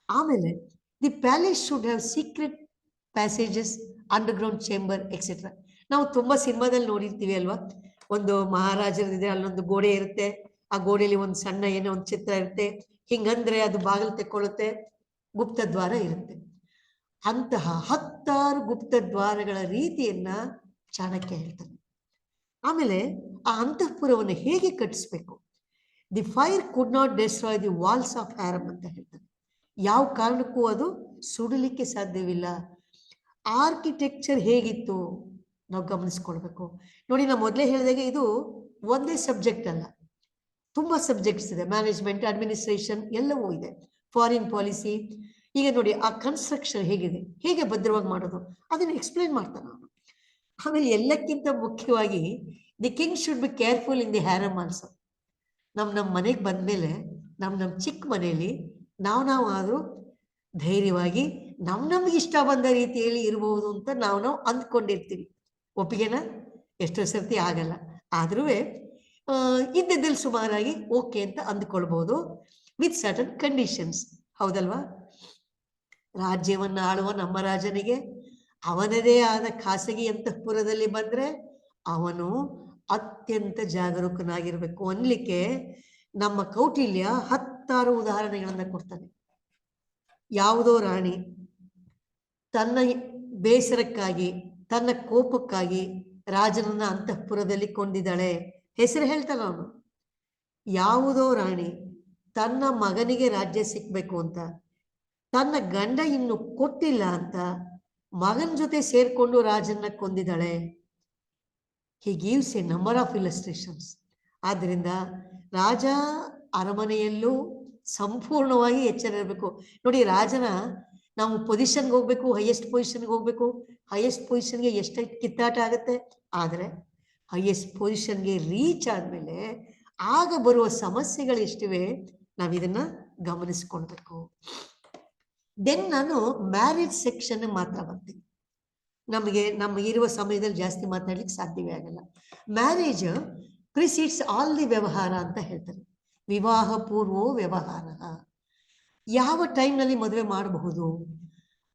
ಆಮೇಲೆ the palace should have secret passages, underground chamber etcetera. ನಾವು ತುಂಬಾ ಸಿನಿಮಾದಲ್ಲಿ ನೋಡಿರ್ತೀವಿ ಅಲ್ವಾ, ಒಂದು ಮಹಾರಾಜರಿದೆ, ಅಲ್ಲೊಂದು ಗೋಡೆ ಇರುತ್ತೆ, ಆ ಗೋಡೆಯಲ್ಲಿ ಒಂದು ಸಣ್ಣ ಏನೋ ಒಂದು ಚಿತ್ರ ಇರುತ್ತೆ, ಹಿಂಗಂದ್ರೆ ಅದು ಬಾಗಿಲು ತೆಕ್ಕೊಳ್ಳುತ್ತೆ, ಗುಪ್ತ ದ್ವಾರ ಇರುತ್ತೆ. ಅಂತಹ 10 ಗುಪ್ತ ದ್ವಾರಗಳ ರೀತಿಯನ್ನ ಚಾಣಕ್ಯ ಹೇಳ್ತಾನೆ. ಆಮೇಲೆ ಆ ಅಂತಃಪುರವನ್ನು ಹೇಗೆ ಕಟ್ಟಿಸ್ಬೇಕು, the fire could not destroy the walls of harem ಅಂತ ಹೇಳ್ತಾನೆ. ಯಾವ ಕಾರಣಕ್ಕೂ ಅದು ಸುಡಲಿಕ್ಕೆ ಸಾಧ್ಯವಿಲ್ಲ. ಆರ್ಕಿಟೆಕ್ಚರ್ ಹೇಗಿತ್ತು ನಾವು ಗಮನಿಸ್ಕೊಳ್ಬೇಕು. ನೋಡಿ, ನಾವು ಮೊದಲೇ ಹೇಳಿದಾಗೆ ಇದು ಒಂದೇ ಸಬ್ಜೆಕ್ಟ್ ಅಲ್ಲ, ತುಂಬಾ ಸಬ್ಜೆಕ್ಟ್ಸ್ ಇದೆ. ಮ್ಯಾನೇಜ್ಮೆಂಟ್, ಅಡ್ಮಿನಿಸ್ಟ್ರೇಷನ್ ಎಲ್ಲವೂ ಇದೆ, ಫಾರಿನ್ ಪಾಲಿಸಿ. ಈಗ ನೋಡಿ, ಆ ಕನ್ಸ್ಟ್ರಕ್ಷನ್ ಹೇಗಿದೆ, ಹೇಗೆ ಭದ್ರವಾಗಿ ಮಾಡೋದು, ಅದನ್ನು ಎಕ್ಸ್ಪ್ಲೇನ್ ಮಾಡ್ತಾನೆ ಅವನು. ಆಮೇಲೆ ಎಲ್ಲಕ್ಕಿಂತ ಮುಖ್ಯವಾಗಿ the king should be careful in the harem also. ನಮ್ಮ ಮನೆಗೆ ಬಂದ್ಮೇಲೆ ನಮ್ಮ ಚಿಕ್ಕ ಮನೆಯಲ್ಲಿ ನಾವು ಆದರೂ ಧೈರ್ಯವಾಗಿ ನಮ್ಗೆ ಇಷ್ಟ ಬಂದ ರೀತಿಯಲ್ಲಿ ಇರಬಹುದು ಅಂತ ನಾವು ಅಂದ್ಕೊಂಡಿರ್ತೀವಿ. ಒಪ್ಪಿಗೆನಾ? ಎಷ್ಟೋ ಸರ್ತಿ ಆಗಲ್ಲ, ಆದ್ರೂ ಇದ್ದದ್ದಲ್ಲಿ ಸುಮಾರಾಗಿ ಓಕೆ ಅಂತ ಅಂದ್ಕೊಳ್ಬಹುದು, ವಿತ್ ಸರ್ಟನ್ ಕಂಡೀಷನ್ಸ್. ಹೌದಲ್ವಾ? ರಾಜ್ಯವನ್ನು ಆಳುವ ನಮ್ಮ ರಾಜನಿಗೆ ಅವನದೇ ಆದ ಖಾಸಗಿ ಅಂತಃಪುರದಲ್ಲಿ ಬಂದ್ರೆ ಅವನು ಅತ್ಯಂತ ಜಾಗರೂಕನಾಗಿರ್ಬೇಕು ಅನ್ಲಿಕ್ಕೆ ನಮ್ಮ ಕೌಟಿಲ್ಯ 10 ಉದಾಹರಣೆಗಳನ್ನ ಕೊಡ್ತಾನೆ. ಯಾವುದೋ ರಾಣಿ ತನ್ನ ಬೇಸರಕ್ಕಾಗಿ, ತನ್ನ ಕೋಪಕ್ಕಾಗಿ ರಾಜನನ್ನ ಅಂತಃಪುರದಲ್ಲಿ ಕೊಂದಿದ್ದಾಳೆ. ಹೆಸರು ಹೇಳ್ತಾನ ಅವನು. ಯಾವುದೋ ರಾಣಿ ತನ್ನ ಮಗನಿಗೆ ರಾಜ್ಯ ಸಿಕ್ಬೇಕು ಅಂತ, ತನ್ನ ಗಂಡ ಇನ್ನು ಕೊಟ್ಟಿಲ್ಲ ಅಂತ ಮಗನ ಜೊತೆ ಸೇರ್ಕೊಂಡು ರಾಜನ್ನ ಕೊಂದಿದ್ದಾಳೆ. He gives a number of illustrations. ಆದ್ರಿಂದ ರಾಜ ಅರಮನೆಯಲ್ಲೂ ಸಂಪೂರ್ಣವಾಗಿ ಎಚ್ಚರ ಇರಬೇಕು. ನೋಡಿ, ರಾಜನ ನಾವು ಪೊಸಿಷನ್ಗೆ ಹೋಗ್ಬೇಕು, ಹೈಯೆಸ್ಟ್ ಪೊಸಿಷನ್ಗೆ ಹೋಗ್ಬೇಕು. ಹೈಯೆಸ್ಟ್ ಪೊಸಿಷನ್ಗೆ ಎಷ್ಟೈತೆ ಕಿತ್ತಾಟ ಆಗುತ್ತೆ, ಆದರೆ ಹೈಯೆಸ್ಟ್ ಪೊಸಿಷನ್ಗೆ ರೀಚ್ ಆದ್ಮೇಲೆ ಆಗ ಬರುವ ಸಮಸ್ಯೆಗಳು ಎಷ್ಟಿವೆ, ನಾವು ಇದನ್ನ ಗಮನಿಸ್ಕೊಳ್ಬೇಕು. ದೆನ್ ನಾನು ಮ್ಯಾರೇಜ್ ಸೆಕ್ಷನ್ ಮಾತ್ರ ಬರ್ತೀನಿ. ನಮಗಿರುವ ಸಮಯದಲ್ಲಿ ಜಾಸ್ತಿ ಮಾತಾಡ್ಲಿಕ್ಕೆ ಸಾಧ್ಯವೇ ಆಗಲ್ಲ. ಮ್ಯಾರೇಜ್ ಪ್ರಿಸೀಡ್ಸ್ ಆಲ್ ದಿ ವ್ಯವಹಾರ ಅಂತ ಹೇಳ್ತಾರೆ. ವಿವಾಹ ಪೂರ್ವೋ ವ್ಯವಹಾರ. ಯಾವ ಟೈಮ್ನಲ್ಲಿ ಮದುವೆ ಮಾಡಬಹುದು?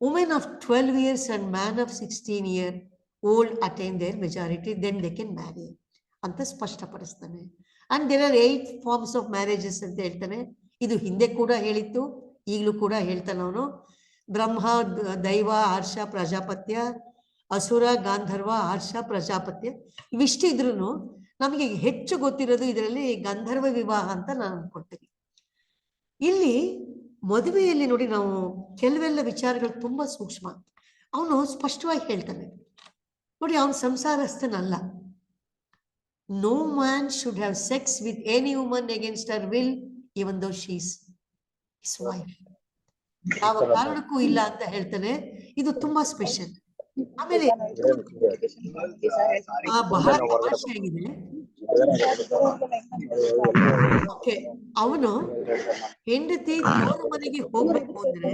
Women of 12 years and man of 16 years old attain their majority, then they can marry ಅಂತ ಸ್ಪಷ್ಟಪಡಿಸ್ತಾನೆ. And there are 8 forms of marriages ಅಂತ ಹೇಳ್ತಾನೆ. ಇದು ಹಿಂದೆ ಕೂಡ ಹೇಳಿತ್ತು, ಈಗಲೂ ಕೂಡ ಹೇಳ್ತಾನೆ ಅವನು. ಬ್ರಹ್ಮ, ದೈವ, ಹರ್ಷ, ಪ್ರಜಾಪತ್ಯ, ಅಸುರ, ಗಾಂಧರ್ವ, ಹರ್ಷ, ಪ್ರಜಾಪತ್ಯ. ಇವಿಷ್ಟಿದ್ರೂ ನಮಗೆ ಹೆಚ್ಚು ಗೊತ್ತಿರೋದು ಇದರಲ್ಲಿ ಗಂಧರ್ವ ವಿವಾಹ ಅಂತ ನಾನು ಅನ್ಕೊಳ್ತೀನಿ. ಇಲ್ಲಿ ಮದುವೆಯಲ್ಲಿ ನೋಡಿ, ನಾವು ಕೆಲವೆಲ್ಲ ವಿಚಾರಗಳು ತುಂಬಾ ಸೂಕ್ಷ್ಮ. ಅವನು ಸ್ಪಷ್ಟವಾಗಿ ಹೇಳ್ತಾನೆ ನೋಡಿ, ಅವನು ಸಂಸಾರಸ್ಥನಲ್ಲ. No man should have sex with any woman against her will, even though she is his wife. ಯಾವ ಕಾರಣಕ್ಕೂ ಇಲ್ಲ ಅಂತ ಹೇಳ್ತಾನೆ. ಇದು ತುಂಬಾ ಸ್ಪೆಷಲ್. ಆಮೇಲೆ ಬಹಳ ತಮಾಷೆಯಾಗಿದೆ. ಓಕೆ, ಅವನು ಹೆಂಡತಿ ತೋರ ಮನೆಗೆ ಹೋಗ್ಬೇಕು ಅಂದ್ರೆ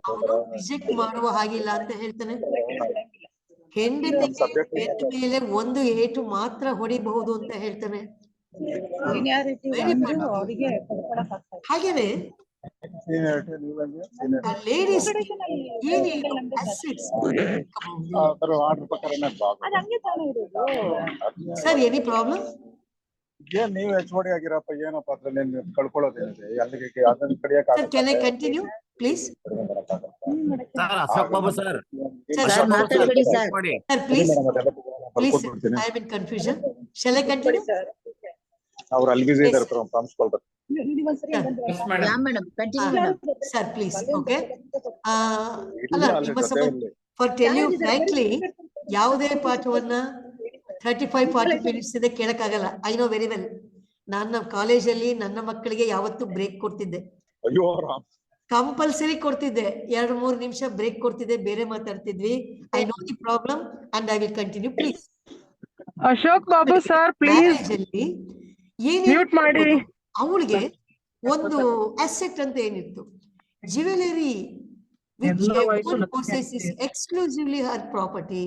ಅವನು ರಿಜೆಕ್ಟ್ ಮಾಡುವ ಹಾಗಿಲ್ಲ ಅಂತ ಹೇಳ್ತಾನೆ. ಹೆಂಡತಿಗೆ ಬೆನ್ನ ಮೇಲೆ ಒಂದು ಏಟು ಮಾತ್ರ ಹೊಡಿಬಹುದು ಅಂತ ಹೇಳ್ತಾನೆ. ಹಾಗೇನೆ ಲೇಡೀಸ್ ಏನೇನು ಅಸೆಟ್ಸ್ ಸರ್ ಎನಿ ಪ್ರಾಬ್ಲಮ್ ಏನ್ ನೀವು HOD ಆಗಿರಪ್ಪ ಏನಪ್ಪ ಅದ್ರಲ್ಲಿ ಕಳ್ಕೊಳ್ಳೋದೇನಿದೆ ಅಲ್ಲಿಗೆ ಅದನ್ನ ಕಡಿಯಕ್ಕೆ sir can I continue please sir Ashok Babu sir sir ಮಾತಾಡ್ಬೇಡಿ sir. Sir please please I am in confusion shall I continue ಅವ್ರು ಅಲ್ಲಿ ಬಿಸಿ ಇದ್ದಾರೆ ಪ್ರಾಂಶುಪಾಲ್ yeah madam continue madam. Sir please okay ಅಲ್ಲ ನಿಮ್ಮ ಫಾರ್ ಟೆಲ್ ಯು ಫ್ರಾಂಕ್ಲಿ ಯಾವುದೇ ಪಾಠವನ್ನ 35-40 minutes ಇದೆ ಕೇಳಕ್ಕಾಗಲ್ಲ. I know very well. ನನ್ನ ಕಾಲೇಜಲ್ಲಿ ನನ್ನ ಮಕ್ಕಳಿಗೆ ಯಾವತ್ತೂ ಬ್ರೇಕ್ ಕೊಡ್ತಿದ್ದೆ, ಅಯ್ಯೋ ಕಂಪಲ್ಸರಿ ಕೊಡ್ತಿದ್ದೆ. 2-3 ನಿಮಿಷ ಬ್ರೇಕ್ ಕೊಡ್ತಿದ್ದೆ, ಬೇರೆ ಮಾತಾಡ್ತಿದ್ವಿ. I know the problem and I will continue please. Ashok Babu sir please mute ಮಾಡಿ. ಅವಳಿಗೆ ಒಂದು ಅಸೆಟ್ ಅಂತ ಏನಿತ್ತು, ಜ್ಯುವೆಲರಿ ಎಕ್ಸ್ಕ್ಲೂಸಿವ್ಲಿ ಹರ್ ಪ್ರಾಪರ್ಟಿ.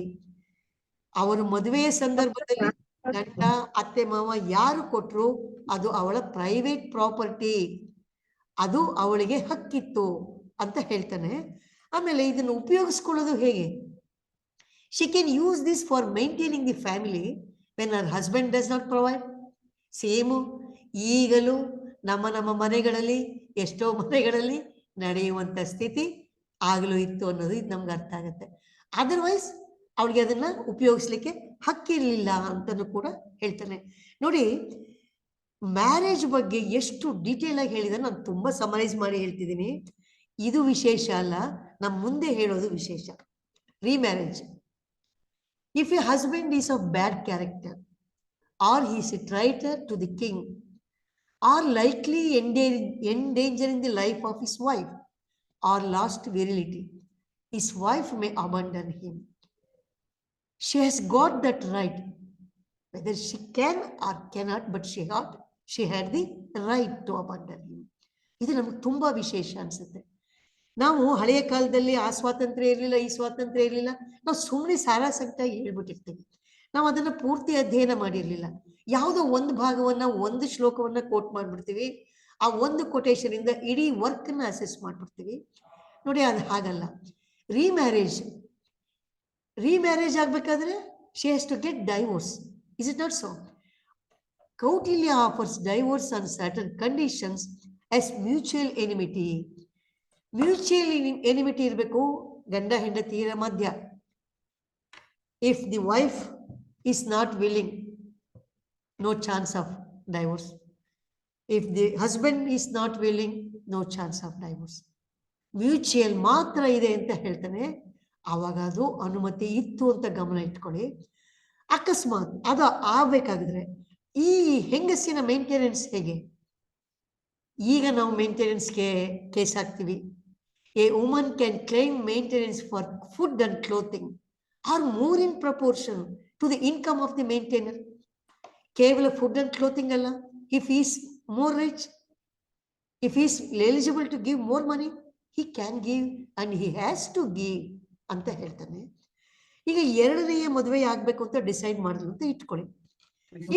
ಅವರ ಮದುವೆಯ ಸಂದರ್ಭದಲ್ಲಿ ಗಂಡ ಅತ್ತೆ ಮಾವ ಯಾರು ಕೊಟ್ರು ಅದು ಅವಳ ಪ್ರೈವೇಟ್ ಪ್ರಾಪರ್ಟಿ, ಅದು ಅವಳಿಗೆ ಹಕ್ಕಿತ್ತು ಅಂತ ಹೇಳ್ತಾನೆ. ಆಮೇಲೆ ಇದನ್ನು ಉಪಯೋಗಿಸ್ಕೊಳ್ಳೋದು ಹೇಗೆ? She can use this for maintaining the family when our husband does not provide. Same ಈಗಲೂ ನಮ್ಮ ಮನೆಗಳಲ್ಲಿ ಎಷ್ಟೋ ಮನೆಗಳಲ್ಲಿ ನಡೆಯುವಂತ ಸ್ಥಿತಿ ಆಗಲೂ ಇತ್ತು ಅನ್ನೋದು ಇದು ನಮ್ಗೆ ಅರ್ಥ ಆಗುತ್ತೆ. ಅದರ್ವೈಸ್ ಅವಳಿಗೆ ಅದನ್ನ ಉಪಯೋಗಿಸ್ಲಿಕ್ಕೆ ಹಕ್ಕಿರ್ಲಿಲ್ಲ ಅಂತಲೂ ಕೂಡ ಹೇಳ್ತಾನೆ. ನೋಡಿ, ಮ್ಯಾರೇಜ್ ಬಗ್ಗೆ ಎಷ್ಟು ಡೀಟೇಲ್ ಆಗಿ ಹೇಳಿದ್ರೆ ನಾನು ತುಂಬಾ ಸಮರೈಸ್ ಮಾಡಿ ಹೇಳ್ತಿದ್ದೀನಿ. ಇದು ವಿಶೇಷ ಅಲ್ಲ, ನಮ್ಮ ಮುಂದೆ ಹೇಳೋದು ವಿಶೇಷ. Remarriage. If a husband is of bad character or he is a traitor to the king or likely endangering the life of his wife or lost virility, his wife may abandon him. She has got that right, whether she can or cannot, but she had the right to abandon him. ಇದು ನಮಗೆ ತುಂಬಾ ವಿಶೇಷ ಅನ್ಸುತ್ತೆ. ನಾವು ಹಳೆಯ ಕಾಲದಲ್ಲಿ ಆ ಸ್ವಾತಂತ್ರ್ಯ ಇರಲಿಲ್ಲ, ಈ ಸ್ವಾತಂತ್ರ್ಯ ಇರಲಿಲ್ಲ, ನಾವು ಸುಮ್ಮನೆ ಸಾರಾಸಗಟಾಗಿ ಹೇಳ್ಬಿಟ್ಟಿರ್ತೀವಿ. ನಾವು ಅದನ್ನ ಪೂರ್ತಿ ಅಧ್ಯಯನ ಮಾಡಿರ್ಲಿಲ್ಲ. ಯಾವುದೋ ಒಂದು ಭಾಗವನ್ನ, ಒಂದು ಶ್ಲೋಕವನ್ನ ಕೋಟ್ ಮಾಡ್ಬಿಡ್ತೀವಿ. ಆ ಒಂದು ಕೊಟೇಶನ್ ಇಂದ ಇಡೀ ವರ್ಕ್ ನ ಅಸೆಸ್ ಮಾಡ್ಬಿಡ್ತೀವಿ. ನೋಡಿ, ಅದು ಹಾಗಲ್ಲ. ರೀಮ್ಯಾರೇಜ್ ಆಗ್ಬೇಕಾದ್ರೆ she has to get divorce. Is it not so? Kautilya offers divorce on certain conditions as mutual enmity. Mutual enmity ಇರಬೇಕು ಗಂಡ ಹೆಂಡತಿಯರ ಮಧ್ಯ. If the wife is not willing, no chance of divorce. If the husband is not willing, no chance of divorce. Mutual ಮಾತ್ರ ಇದೆ ಅಂತ ಹೇಳ್ತಾನೆ. ಆವಾಗ ಅದು ಅನುಮತಿ ಇತ್ತು ಅಂತ ಗಮನ ಇಟ್ಕೊಳ್ಳಿ. ಅಕಸ್ಮಾತ್ ಅದು ಆಗ್ಬೇಕಾಗಿದ್ರೆ ಈ ಹೆಂಗಸಿನ ಮೇಂಟೆನೆನ್ಸ್ ಹೇಗೆ? ಈಗ ನಾವು ಮೇಂಟೆನೆನ್ಸ್ಗೆ ಕೇಸ್ ಹಾಕ್ತೀವಿ. A woman can claim maintenance for food and clothing are more in proportion to the income of the maintainer. Kevala food and clothing alla. If he is more rich, if he is eligible to give more money, he can give and he has to give anta ಹೇಳ್ತಾನೆ. ಈಗ ಎರಡನೆಯ ಮದುವೆ ಆಗಬೇಕು ಅಂತ decide ಮಾಡಿದ್ರು ಅಂತ ಇಟ್ಕೊಳ್ಳಿ.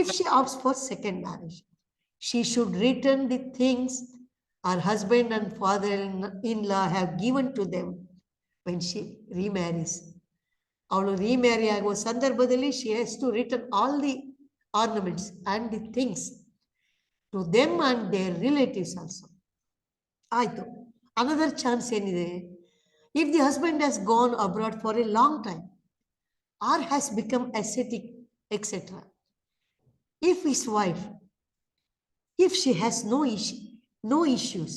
If she opts for second marriage, she should return the things her husband and father-in-law have given to them when she remarries. ಅವಳು ರೀಮ್ಯಾರಿ ಆಗುವ ಸಂದರ್ಭದಲ್ಲಿ she has to return all the ornaments and the things to them and their relatives also. ಆಯ್ತು. Another chance ಏನಿದೆ? If the husband has gone abroad for a long time or has become ascetic, etc. If his wife, if she has no issues,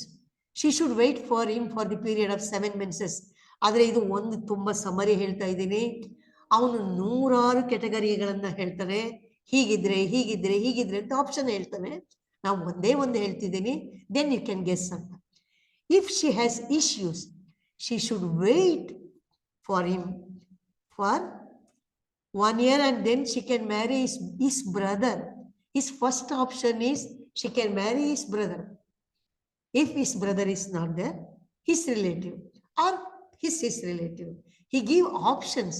she should wait for him for the period of 7 months. ಆದ್ರೆ ಇದು ಒಂದು ತುಂಬಾ summary ಹೇಳ್ತಾ ಇದ್ದೀನಿ. ಅವನು 100 ಕೆಟಗರಿಗಳನ್ನ ಹೇಳ್ತಾನೆ. ಹೀಗಿದ್ರೆ ಹೀಗಿದ್ರೆ ಹೀಗಿದ್ರೆ ಅಂತ option ಹೇಳ್ತಾನೆ. ನಾವು ಒಂದೇ ಒಂದು ಹೇಳ್ತಿದ್ದೀನಿ, ದೆನ್ ಯು ಕ್ಯಾನ್ ಗೆಸ್ ಅಂತ. If she has issues, she should wait for him for 1 year and then she can marry his brother. His first option is she can marry his brother. If his brother is not there, his relative or his relative. He give options,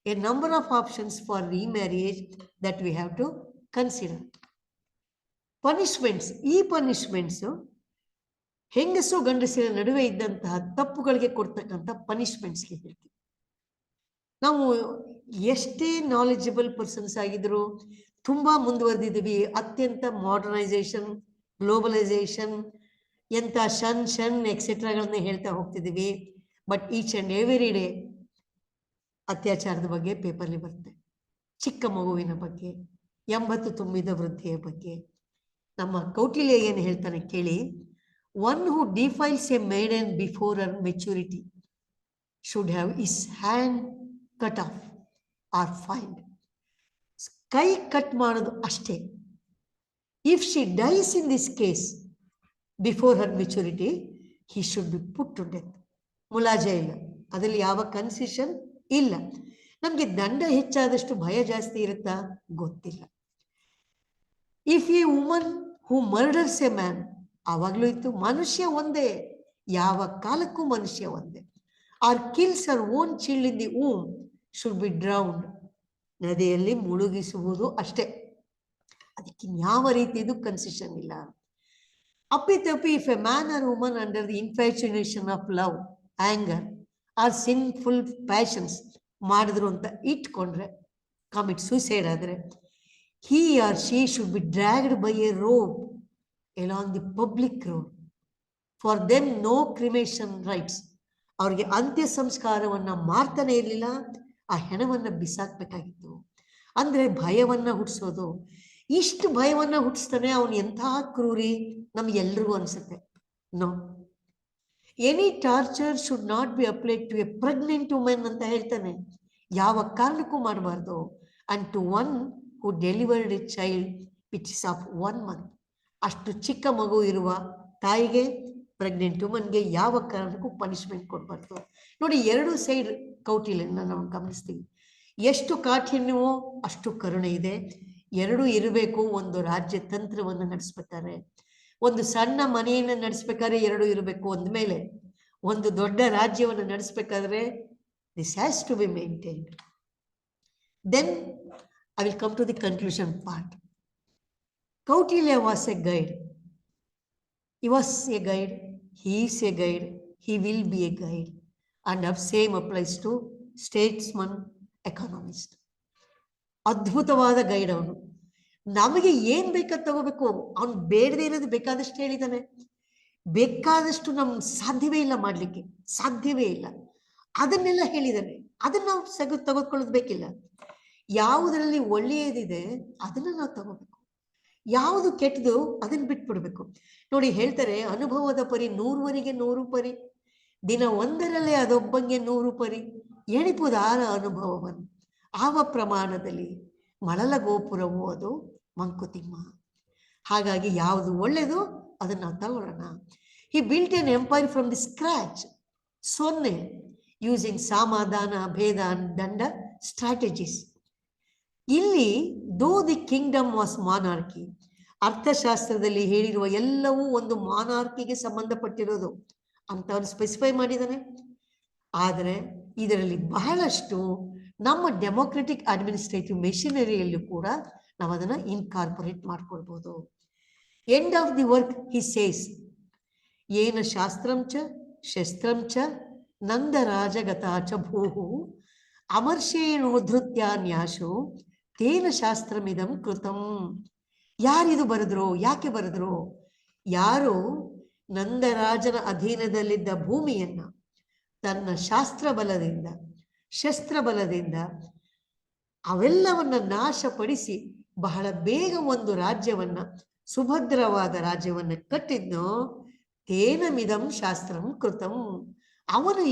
a number of options for remarriage that we have to consider. Punishments. E punishments ಹೆಂಗಸು ಗಂಡಸಿನ ನಡುವೆ ಇದ್ದಂತಹ ತಪ್ಪುಗಳಿಗೆ ಕೊಡ್ತಕ್ಕಂಥ ಪನಿಷ್ಮೆಂಟ್ಸ್ಗೆ ಹೇಳ್ತೀವಿ. ನಾವು ಎಷ್ಟೇ knowledgeable persons ಆಗಿದ್ರು, ತುಂಬಾ ಮುಂದುವರೆದಿದ್ದೀವಿ, ಅತ್ಯಂತ ಮಾಡರ್ನೈಸೇಷನ್, ಗ್ಲೋಬಲೈಸೇಷನ್, ಎಂತ ಶನ್ ಎಕ್ಸೆಟ್ರಾಗಳನ್ನ ಹೇಳ್ತಾ ಹೋಗ್ತಿದ್ದೀವಿ. But each and every day ಅತ್ಯಾಚಾರದ ಬಗ್ಗೆ ಪೇಪರ್ಲಿ ಬರುತ್ತೆ, ಚಿಕ್ಕ ಮಗುವಿನ ಬಗ್ಗೆ, 80 ತುಂಬಿದ ವೃದ್ಧೆಯ ಬಗ್ಗೆ. ನಮ್ಮ ಕೌಟಿಲ್ಯ ಏನು ಹೇಳ್ತಾನೆ ಕೇಳಿ, one who defiles a maiden before her maturity should have his hand cut off or fined. ಕೈ ಕಟ್ ಮಾಡೋದು ಅಷ್ಟೇ. If she dies in this case before her maturity he should be put to death. ಮುಲಾಜೆ ಇಲ್ಲ, ಅದರಲ್ಲಿ ಯಾವ concession ಇಲ್ಲ. ನಮಗೆ ದಂಡ ಹೆಚ್ಚಾದಷ್ಟು ಭಯ ಜಾಸ್ತಿ ಇರುತ್ತಾ ಗೊತ್ತಿಲ್ಲ. If a woman who murders a man, ಆವಾಗಲೂ ಇತ್ತು ಮನುಷ್ಯ ಒಂದೇ, ಯಾವ ಕಾಲಕ್ಕೂ ಮನುಷ್ಯ ಒಂದೇ. Or kills her own child in the womb should be drowned. ನದಿಯಲ್ಲಿ ಮುಳುಗಿಸುವುದು ಅಷ್ಟೇ, ಅದಕ್ಕೆ ಯಾವ ರೀತಿಯದು ಕನ್ಸೆಷನ್ ಇಲ್ಲ. ಅಪ್ಪಿತಪ್ಪಿ if a man or woman under the infatuation of love, anger or sinful passions ಮಾಡಿದ್ರು ಅಂತ ಇಟ್ಕೊಂಡ್ರೆ, ಕಮಿಟ್ ಸೂಸೈಡ್ ಆದರೆ, he or she should be dragged by a rope along the public road. For them no cremation rites. ಅವ್ರಿಗೆ ಅಂತ್ಯ ಸಂಸ್ಕಾರವನ್ನ ಮಾಡ್ತಾನೆ ಇರಲಿಲ್ಲ, ಆ ಹೆಣವನ್ನ ಬಿಸಾಕ್ಬೇಕಾಗಿತ್ತು. ಅಂದ್ರೆ ಭಯವನ್ನ ಹುಟ್ಟಿಸೋದು. ಇಷ್ಟು ಭಯವನ್ನ ಹುಟ್ಟಿಸ್ತಾನೆ ಅವನು, ಎಂಥ ಕ್ರೂರಿ ನಮ್ಗೆಲ್ರಿಗೂ ಅನ್ಸುತ್ತೆ. No, any torture should not be applied to a pregnant women ಅಂತ ಹೇಳ್ತಾನೆ, ಯಾವ ಕಾರಣಕ್ಕೂ ಮಾಡಬಾರ್ದು. And to one who delivered a child which is of 1 month. ಅಷ್ಟು ಚಿಕ್ಕ ಮಗು ಇರುವ ತಾಯಿಗೆ, ಪ್ರೆಗ್ನೆಂಟ್ ವುಮನ್ಗೆ ಯಾವ ಕಾರಣಕ್ಕೂ ಪನಿಷ್ಮೆಂಟ್ ಕೊಡಬಾರ್ದು. ನೋಡಿ, 2 ಸೈಡ್ ಕೌಟಿಲ್ಯನ ನಾವು ಗಮನಿಸ್ತೀವಿ. ಎಷ್ಟು ಕಾಠಿಣ್ಯವೋ ಅಷ್ಟು ಕರುಣೆ ಇದೆ. 2 ಇರಬೇಕು. ಒಂದು ರಾಜ್ಯ ತಂತ್ರವನ್ನು ನಡೆಸ್ಬೇಕಾದ್ರೆ, ಒಂದು ಸಣ್ಣ ಮನೆಯನ್ನು ನಡೆಸ್ಬೇಕಾದ್ರೆ 2 ಇರಬೇಕು. ಅಂದಮೇಲೆ ಒಂದು ದೊಡ್ಡ ರಾಜ್ಯವನ್ನು ನಡೆಸ್ಬೇಕಾದ್ರೆ this has to be maintained. Then I will come to the conclusion part. Kautilya was a guide. He was a guide. He is a guide. He will be a guide. And the same applies to statesman, economist. ಅದ್ಭುತವಾದ guide ಅವನು. ನಮಗೆ ಏನ್ ಬೇಕಂತ ತಗೋಬೇಕು, ಅವನು ಬೇಡದೇ ಇರೋದು ಬೇಕಾದಷ್ಟು ಹೇಳಿದ್ದಾನೆ. ಬೇಕಾದಷ್ಟು ನಮ್ಗೆ ಸಾಧ್ಯವೇ ಇಲ್ಲ ಮಾಡ್ಲಿಕ್ಕೆ, ಸಾಧ್ಯವೇ ಇಲ್ಲ. ಅದನ್ನೆಲ್ಲ ಹೇಳಿದ್ದಾನೆ. ಅದನ್ನ ನಾವು ತೆಗೆದುಕೊಳ್ಳೋದು ಬೇಕಿಲ್ಲ. ಯಾವುದರಲ್ಲಿ ಒಳ್ಳೆಯದಿದೆ ಅದನ್ನ ನಾವು ತಗೋಬೇಕು, ಯಾವುದು ಕೆಟ್ಟದು ಅದನ್ನ ಬಿಟ್ಬಿಡ್ಬೇಕು. ನೋಡಿ, ಹೇಳ್ತಾರೆ, ಅನುಭವದ ಪರಿ 100ವರಿಗೆ 100 ಪರಿ, ದಿನ ಒಂದರಲ್ಲೇ ಅದೊಬ್ಬಂಗೆ 100 ಪರಿ, ಎಣಿಪುದಾರ ಅನುಭವವನ್ನು ಆವ ಪ್ರಮಾಣದಲ್ಲಿ ಮಳಲ ಗೋಪುರವು ಅದು ಮಂಕುತಿಮ್ಮ. ಹಾಗಾಗಿ ಯಾವುದು ಒಳ್ಳೆಯದು ಅದನ್ನ ನಾವು ತಗೊಳ್ಳೋಣ. He built an empire from the scratch, ಸೊನ್ನೆ, ಯೂಸಿಂಗ್ ಸಮಾಧಾನ, ಭೇದ, ದಂಡ ಸ್ಟ್ರಾಟಜೀಸ್. ಇಲ್ಲಿ ದೋ ದಿ ಕಿಂಗ್ಡಮ್ ವಾಸ್ ಮಾನಾರ್ಕಿ, ಅರ್ಥಶಾಸ್ತ್ರದಲ್ಲಿ ಹೇಳಿರುವ ಎಲ್ಲವೂ ಒಂದು ಮಾನಾರ್ಕಿಗೆ ಸಂಬಂಧಪಟ್ಟಿರೋದು ಅಂತ ಅವನು ಸ್ಪೆಸಿಫೈ ಮಾಡಿದ್ದಾನೆ. ಆದರೆ ಇದರಲ್ಲಿ ಬಹಳಷ್ಟು ನಮ್ಮ ಡೆಮೋಕ್ರೆಟಿಕ್ ಅಡ್ಮಿನಿಸ್ಟ್ರೇಟಿವ್ ಮೆಷಿನರಿಯಲ್ಲೂ ಕೂಡ ನಾವು ಅದನ್ನು ಇನ್ಕಾರ್ಪೊರೇಟ್ ಮಾಡ್ಕೊಳ್ಬೋದು. End of the work he says, ಏನ ಶಾಸ್ತ್ರಂ ಚ ಶಸ್ತ್ರಂ ಚ ನಂದರಾಜಗತಾ ಚ ಭೂಹು ಅಮರ್ಷೇಣೋಧೃತ್ಯ ನ್ಯಾಸು ತೇನ ಶಾಸ್ತ್ರಮಿದಂ ಕೃತಂ. ಯಾರಿದು ಬರೆದ್ರು, ಯಾಕೆ ಬರೆದ್ರು? ಯಾರು ನಂದರಾಜನ ಅಧೀನದಲ್ಲಿದ್ದ ಭೂಮಿಯನ್ನ ತನ್ನ ಶಾಸ್ತ್ರ ಬಲದಿಂದ, ಶಸ್ತ್ರ ಬಲದಿಂದ ಅವೆಲ್ಲವನ್ನ ನಾಶಪಡಿಸಿ ಬಹಳ ಬೇಗ ಒಂದು ರಾಜ್ಯವನ್ನ, ಸುಭದ್ರವಾದ ರಾಜ್ಯವನ್ನ ಕಟ್ಟಿದ್ನೋ, ತೇನ ಮಿದಂ ಶಾಸ್ತ್ರಂ ಕೃತಂ, ಅವನು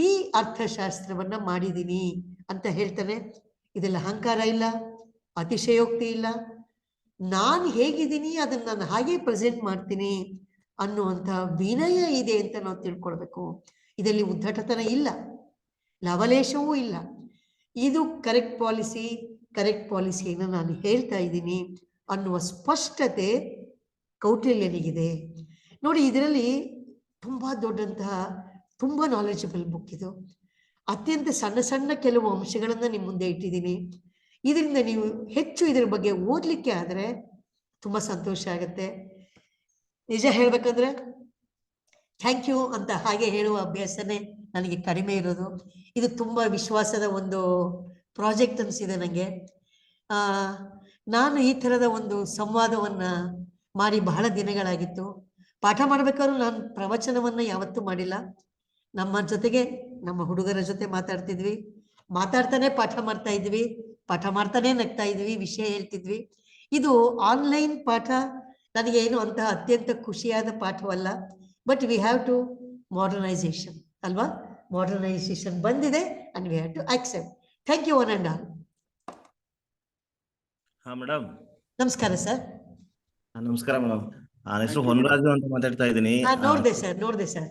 ಈ ಅರ್ಥಶಾಸ್ತ್ರವನ್ನ ಮಾಡಿದೀನಿ ಅಂತ ಹೇಳ್ತಾನೆ. ಇದೆಲ್ಲ ಅಹಂಕಾರ ಇಲ್ಲ, ಅತಿಶಯೋಕ್ತಿ ಇಲ್ಲ. ನಾನು ಹೇಗಿದ್ದೀನಿ ಅದನ್ನ ನಾನು ಹಾಗೆ ಪ್ರೆಸೆಂಟ್ ಮಾಡ್ತೀನಿ ಅನ್ನುವಂಥ ವಿನಯ ಇದೆ ಅಂತ ನಾವು ತಿಳ್ಕೊಳ್ಬೇಕು. ಇದರಲ್ಲಿ ಉದ್ದಟತನ ಇಲ್ಲ, ಲವಲೇಶವೂ ಇಲ್ಲ. ಇದು ಕರೆಕ್ಟ್ ಪಾಲಿಸಿಯನ್ನು ನಾನು ಹೇಳ್ತಾ ಇದ್ದೀನಿ ಅನ್ನುವ ಸ್ಪಷ್ಟತೆ ಕೌಟಿಲ್ಯನಿಗಿದೆ. ನೋಡಿ, ಇದರಲ್ಲಿ ತುಂಬಾ ದೊಡ್ಡಂತಹ, ತುಂಬಾ ನಾಲೆಜಬಲ್ ಬುಕ್ ಇದು. ಅತ್ಯಂತ ಸಣ್ಣ ಸಣ್ಣ ಕೆಲವು ಅಂಶಗಳನ್ನ ನಿಮ್ಮ ಮುಂದೆ ಇಟ್ಟಿದ್ದೀನಿ. ಇದರಿಂದ ನೀವು ಹೆಚ್ಚು ಇದರ ಬಗ್ಗೆ ಓದ್ಲಿಕ್ಕೆ ಆದರೆ ತುಂಬಾ ಸಂತೋಷ ಆಗುತ್ತೆ. ನಿಜ ಹೇಳ್ಬೇಕಂದ್ರೆ ಥ್ಯಾಂಕ್ ಯು ಅಂತ ಹಾಗೆ ಹೇಳುವ ಅಭ್ಯಾಸನೇ ನನಗೆ ಕಡಿಮೆ ಇರೋದು. ಇದು ತುಂಬ ವಿಶ್ವಾಸದ ಒಂದು ಪ್ರಾಜೆಕ್ಟ್ ಅನಿಸಿದೆ ನನಗೆ. ನಾನು ಈ ಥರದ ಒಂದು ಸಂವಾದವನ್ನು ಮಾಡಿ ಬಹಳ ದಿನಗಳಾಗಿತ್ತು. ಪಾಠ ಮಾಡಬೇಕಾದ್ರೂ ನಾನು ಪ್ರವಚನವನ್ನು ಯಾವತ್ತೂ ಮಾಡಿಲ್ಲ. ನಮ್ಮ ಜೊತೆಗೆ ನಮ್ಮ ಹುಡುಗರ ಜೊತೆ ಮಾತಾಡ್ತಿದ್ವಿ, ಮಾತಾಡ್ತಾನೆ ಪಾಠ ಮಾಡ್ತಾ ಇದ್ವಿ, ಪಾಠ ಮಾಡ್ತಾನೆ ನಗ್ತಾ ಇದ್ವಿ, ವಿಷಯ ಹೇಳ್ತಿದ್ವಿ. ಇದು ಆನ್ಲೈನ್ ಪಾಠ ನನಗೆ ಏನು ಅಂತಹ ಅತ್ಯಂತ ಖುಷಿಯಾದ ಪಾಠವಲ್ಲ. But we have to modernisation ಅಲ್ವಾ, ಮಾಡರ್ನೈಸೇಷನ್ ಬಂದಿದೆ and we have to accept. Thank you one and all. Madam ನಮಸ್ಕಾರ ಸರ್. ನಮಸ್ಕಾರ ಮೇಡಮ್. ನನ್ನ ಹೆಸರು ಹೊನ್ರಾಜು ಅಂತ ಮಾತಾಡ್ತಾ ಇದ್ದೀನಿ. ನೋಡ್ದೆ ಸರ್.